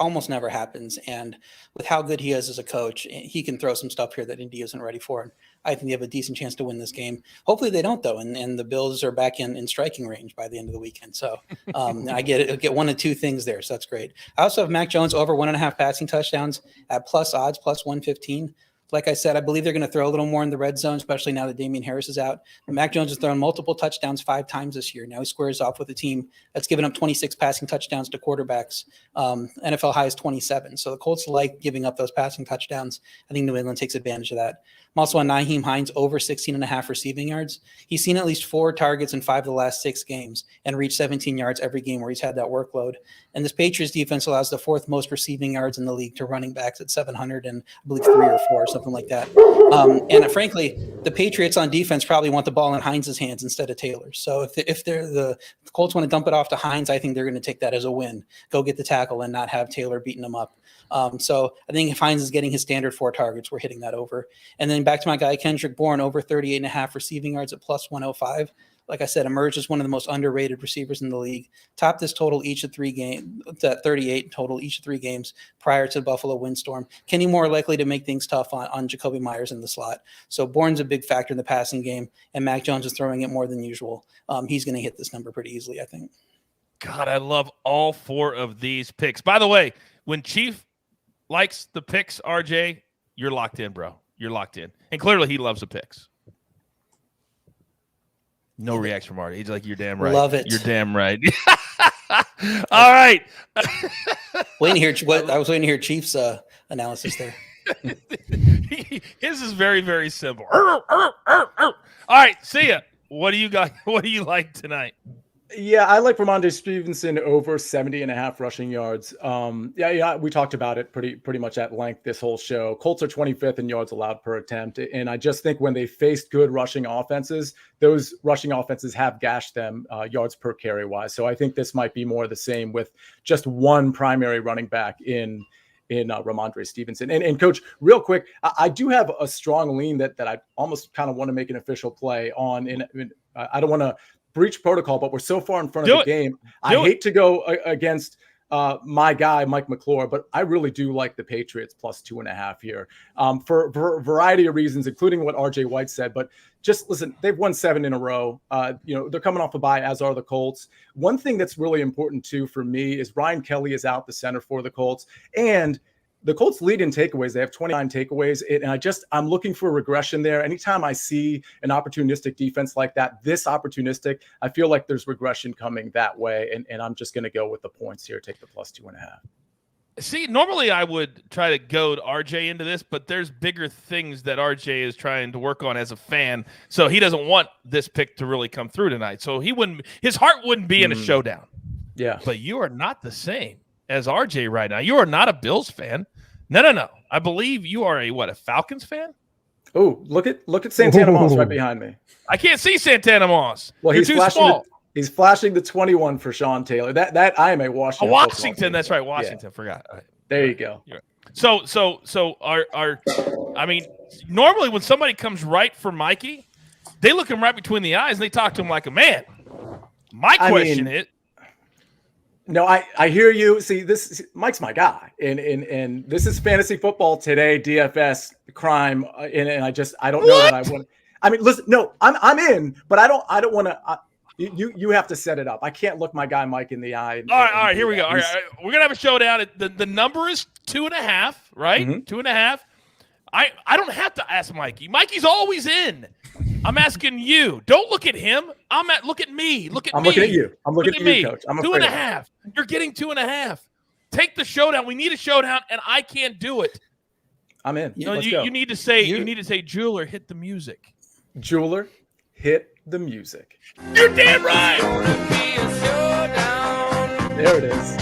Almost never happens. And with how good he is as a coach, he can throw some stuff here that Indy isn't ready for. And I think they have a decent chance to win this game. Hopefully they don't, though. And the Bills are back in striking range by the end of the weekend. So I get one of two things there. So that's great. I also have Mac Jones over 1.5 passing touchdowns at plus odds, plus 115. Like I said, I believe they're going to throw a little more in the red zone, especially now that Damian Harris is out. But Mac Jones has thrown multiple touchdowns 5 times this year. Now he squares off with a team that's given up 26 passing touchdowns to quarterbacks. NFL high is 27. So the Colts like giving up those passing touchdowns. I think New England takes advantage of that. I'm also on Nyheim Hines over 16.5 receiving yards. He's seen at least 4 targets in 5 of the last 6 games and reached 17 yards every game where he's had that workload. And this Patriots defense allows the 4th most receiving yards in the league to running backs at 700 and I believe 3 or 4, something like that. And frankly, the Patriots on defense probably want the ball in Hines' hands instead of Taylor's. So if they're the Colts want to dump it off to Hines, I think they're going to take that as a win. Go get the tackle and not have Taylor beating them up. So I think if Hines is getting his standard 4 targets, we're hitting that over. And then back to my guy, Kendrick Bourne, over 38.5 receiving yards at plus 105. like I said, emerged as one of the most underrated receivers in the league. Topped this total each of 3 games, 38 total each of 3 games prior to the Buffalo windstorm. Kenny Moore likely to make things tough on Jacoby Myers in the slot. So Bourne's a big factor in the passing game, and Mac Jones is throwing it more than usual. He's going to hit this number pretty easily, I think. God, I love all 4 of these picks. By the way, when Chief likes the picks, RJ, you're locked in, bro. You're locked in. And clearly he loves the picks. No reaction from Marty. He's like, you're damn right. Love it. You're damn right. All right. Waiting to hear I was waiting to hear Chief's analysis there. His is very, very simple. All right, see ya. What do you got? What do you like tonight? Yeah, I like Ramondre Stevenson over 70.5 rushing yards. Yeah, we talked about it pretty much at length this whole show. Colts are 25th in yards allowed per attempt, and I just think when they faced good rushing offenses, those rushing offenses have gashed them yards per carry wise. So I think this might be more of the same with just one primary running back in Ramondre Stevenson. And Coach, real quick, I do have a strong lean that I almost kind of want to make an official play on. I don't want to breach protocol, but we're so far in front of the game. I hate to go against my guy, Mike McClure, but I really do like the Patriots plus 2.5 here for a variety of reasons, including what RJ White said. But just listen, they've won 7 in a row. They're coming off a bye, as are the Colts. One thing that's really important too for me is Ryan Kelly is out, the center for the Colts, and the Colts lead in takeaways. They have 29 takeaways. And I'm looking for a regression there. Anytime I see an opportunistic defense like that, this opportunistic, I feel like there's regression coming that way. And I'm just going to go with the points here, take the plus 2.5. See, normally I would try to goad RJ into this, but there's bigger things that RJ is trying to work on as a fan. So he doesn't want this pick to really come through tonight. So his heart wouldn't be in a showdown. Yeah. But you are not the same as RJ right now. You are not a Bills fan. No. I believe you are a Falcons fan? Oh, look at Santana Moss right behind me. I can't see Santana Moss. Well, he's too small. He's flashing the 21 for Sean Taylor. That I am a Washington. Washington, that's right. Washington. Yeah. Forgot. Right. There you go. Right. So normally when somebody comes right for Mikey, they look him right between the eyes and they talk to him like a man. My question is. No, I hear you. See, Mike's my guy, and this is fantasy football today, DFS crime, and I don't know that I want. I mean, listen, no, I'm in, but I don't want to. You have to set it up. I can't look my guy Mike in the eye. All right, here we go. All right, we're gonna have a showdown. The number is 2.5, right? Mm-hmm. 2.5. I don't have to ask Mikey. Mikey's always in. I'm asking you. Don't look at him. Look at me. I'm looking at you. I'm looking at you, Coach. I'm 2.5. You're getting 2.5. Take the showdown. We need a showdown, and I can't do it. I'm in. You need to say jeweler, hit the music. Jeweler, hit the music. You're damn right. There it is.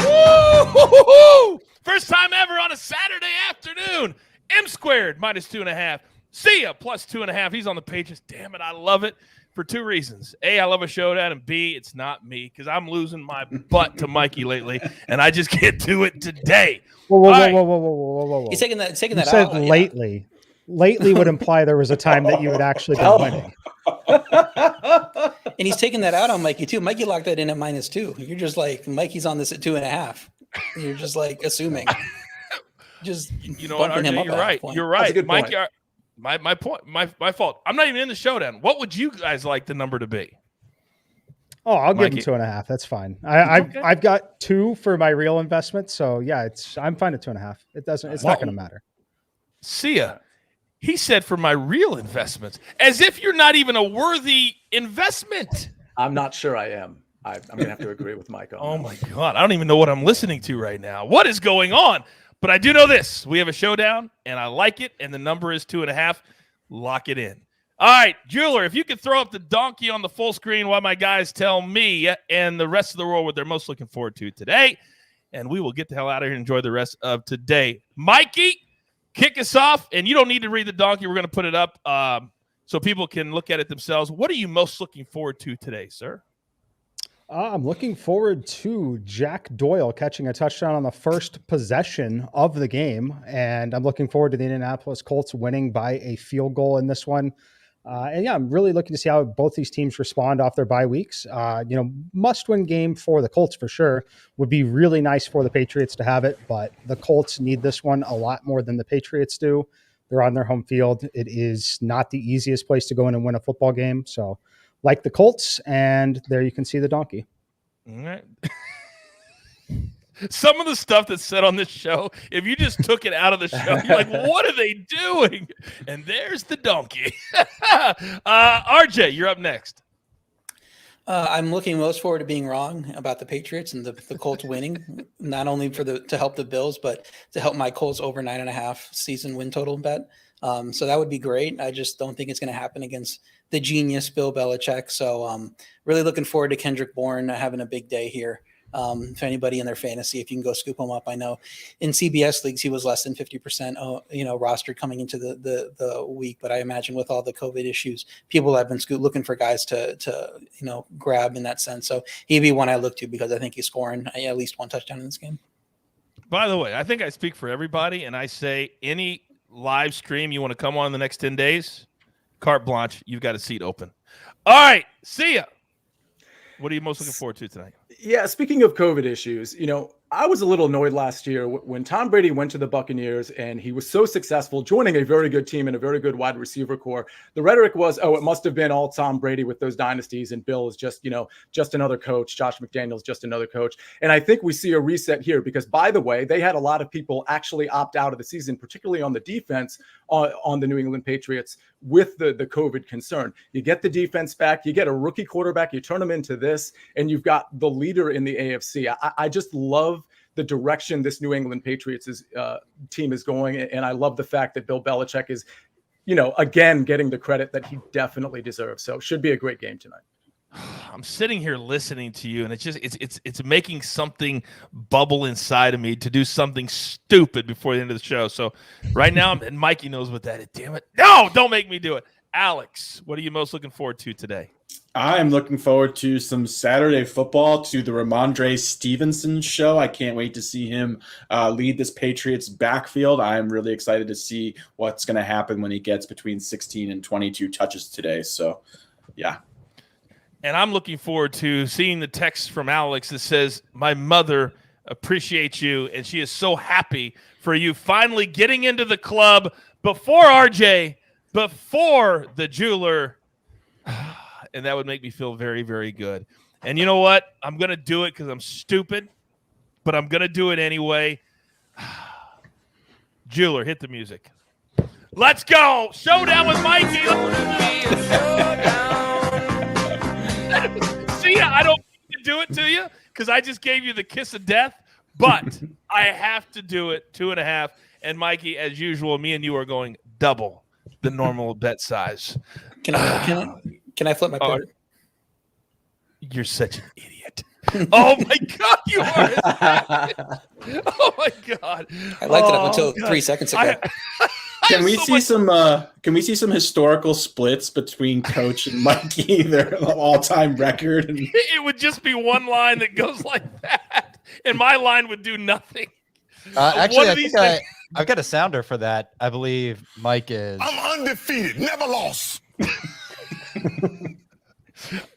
Woo! First time ever on a Saturday afternoon. M squared minus 2.5. See ya plus 2.5. He's on the pages. Damn it, I love it for 2 reasons. A, I love a showdown, and B, it's not me because I'm losing my butt to Mikey lately, and I just can't do it today. Whoa. He's taking that you out. Said lately. Lately would imply there was a time that you had actually been winning. And he's taking that out on Mikey too. Mikey locked that in at -2. You're just like, Mikey's on this at 2.5. You're just like assuming. Just what, RJ, you're right. You're right. Mikey, my point, my fault. I'm not even in the showdown. What would you guys like the number to be? Oh, I'll give him 2.5. That's fine. I've got 2 for my real investment. So yeah, I'm fine at 2.5. It's not going to matter. See ya. He said for my real investments, as if you're not even a worthy investment. I'm not sure I am. I'm going to have to agree with Mike on that. My God. I don't even know what I'm listening to right now. What is going on? But I do know this. We have a showdown, and I like it, and the number is 2.5. Lock it in. All right, Jeweler, if you could throw up the donkey on the full screen while my guys tell me and the rest of the world what they're most looking forward to today, and we will get the hell out of here and enjoy the rest of today. Mikey, kick us off, and you don't need to read the donkey. We're going to put it up so people can look at it themselves. What are you most looking forward to today, sir? I'm looking forward to Jack Doyle catching a touchdown on the first possession of the game, and I'm looking forward to the Indianapolis Colts winning by a field goal in this one. And yeah, I'm really looking to see how both these teams respond off their bye weeks. Must-win game for the Colts for sure. Would be really nice for the Patriots to have it, but the Colts need this one a lot more than the Patriots do. They're on their home field. It is not the easiest place to go in and win a football game. So, like the Colts, and there you can see the donkey. All right. Some of the stuff that's said on this show, if you just took it out of the show, you're like, what are they doing? And there's the donkey. RJ, you're up next. I'm looking most forward to being wrong about the Patriots and the Colts winning, not only to help the Bills, but to help my Colts over 9.5 season win total bet. So that would be great. I just don't think it's going to happen against the genius Bill Belichick. So really looking forward to Kendrick Bourne having a big day here. For anybody in their fantasy, if you can go scoop him up. I know in CBS leagues, he was less than 50%, rostered coming into the week, but I imagine with all the COVID issues, people have been looking for guys to grab in that sense. So he'd be one I look to because I think he's scoring at least one touchdown in this game. By the way, I think I speak for everybody, and I say any live stream you want to come on in the next 10 days, carte blanche, you've got a seat open. All right, see ya. What are you most looking forward to tonight? Yeah, speaking of COVID issues, I was a little annoyed last year when Tom Brady went to the Buccaneers and he was so successful, joining a very good team and a very good wide receiver core. The rhetoric was, it must have been all Tom Brady with those dynasties, and Bill is just another coach. Josh McDaniels, just another coach. And I think we see a reset here because, by the way, they had a lot of people actually opt out of the season, particularly on the defense on the New England Patriots with the COVID concern. You get the defense back, you get a rookie quarterback, you turn them into this, and you've got the leader in the AFC. I just love the direction this New England Patriots team is going. And I love the fact that Bill Belichick is, again, getting the credit that he definitely deserves. So should be a great game tonight. I'm sitting here listening to you, and it's making something bubble inside of me to do something stupid before the end of the show. So right now, and Mikey knows what that is. Damn it. No, don't make me do it. Alex, what are you most looking forward to today? I'm looking forward to some Saturday football, to the Ramondre Stevenson show. I can't wait to see him lead this Patriots backfield. I'm really excited to see what's going to happen when he gets between 16 and 22 touches today. So, yeah. And I'm looking forward to seeing the text from Alex that says, my mother appreciates you, and she is so happy for you finally getting into the club before RJ, before the jeweler. And that would make me feel very, very good. And you know what? I'm going to do it because I'm stupid, but I'm going to do it anyway. Jeweler, hit the music. Let's go. Showdown with Mikey. See, I don't need to do it to you because I just gave you the kiss of death, but I have to do it 2.5. And Mikey, as usual, me and you are going double the normal bet size. Can I flip my pick? You're such an idiot. Oh my God, you are. Oh my God. I liked it up until 3 seconds ago. Can we see some historical splits between Coach and Mikey, their all-time record? It would just be one line that goes like that, and my line would do nothing. Actually, I've got a sounder for that. I believe Mike is. I'm undefeated, never lost.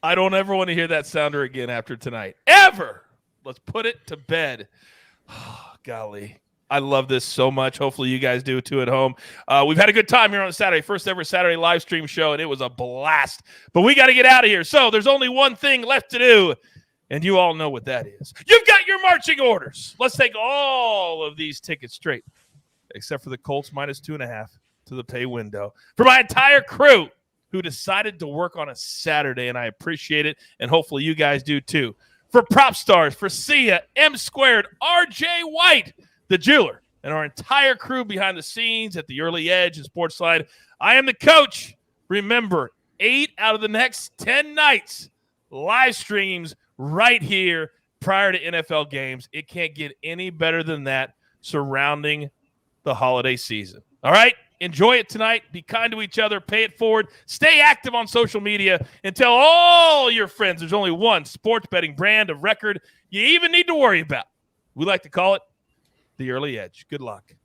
I don't ever want to hear that sounder again after tonight. Ever. Let's put it to bed. Oh, golly. I love this so much. Hopefully you guys do too at home. We've had a good time here on Saturday. First ever Saturday live stream show, and it was a blast. But we got to get out of here. So there's only one thing left to do, and you all know what that is. You've got your marching orders. Let's take all of these tickets straight, except for the Colts -2.5 to the pay window. For my entire crew who decided to work on a Saturday, and I appreciate it, and hopefully you guys do too. For Prop Stars, for Sia, M Squared, RJ White, the jeweler, and our entire crew behind the scenes at the Early Edge and SportsLine, I am the coach. Remember, 8 out of the next 10 nights, live streams right here prior to NFL games. It can't get any better than that surrounding the holiday season. All right? Enjoy it tonight. Be kind to each other. Pay it forward. Stay active on social media and tell all your friends there's only one sports betting brand of record you even need to worry about. We like to call it the Early Edge. Good luck.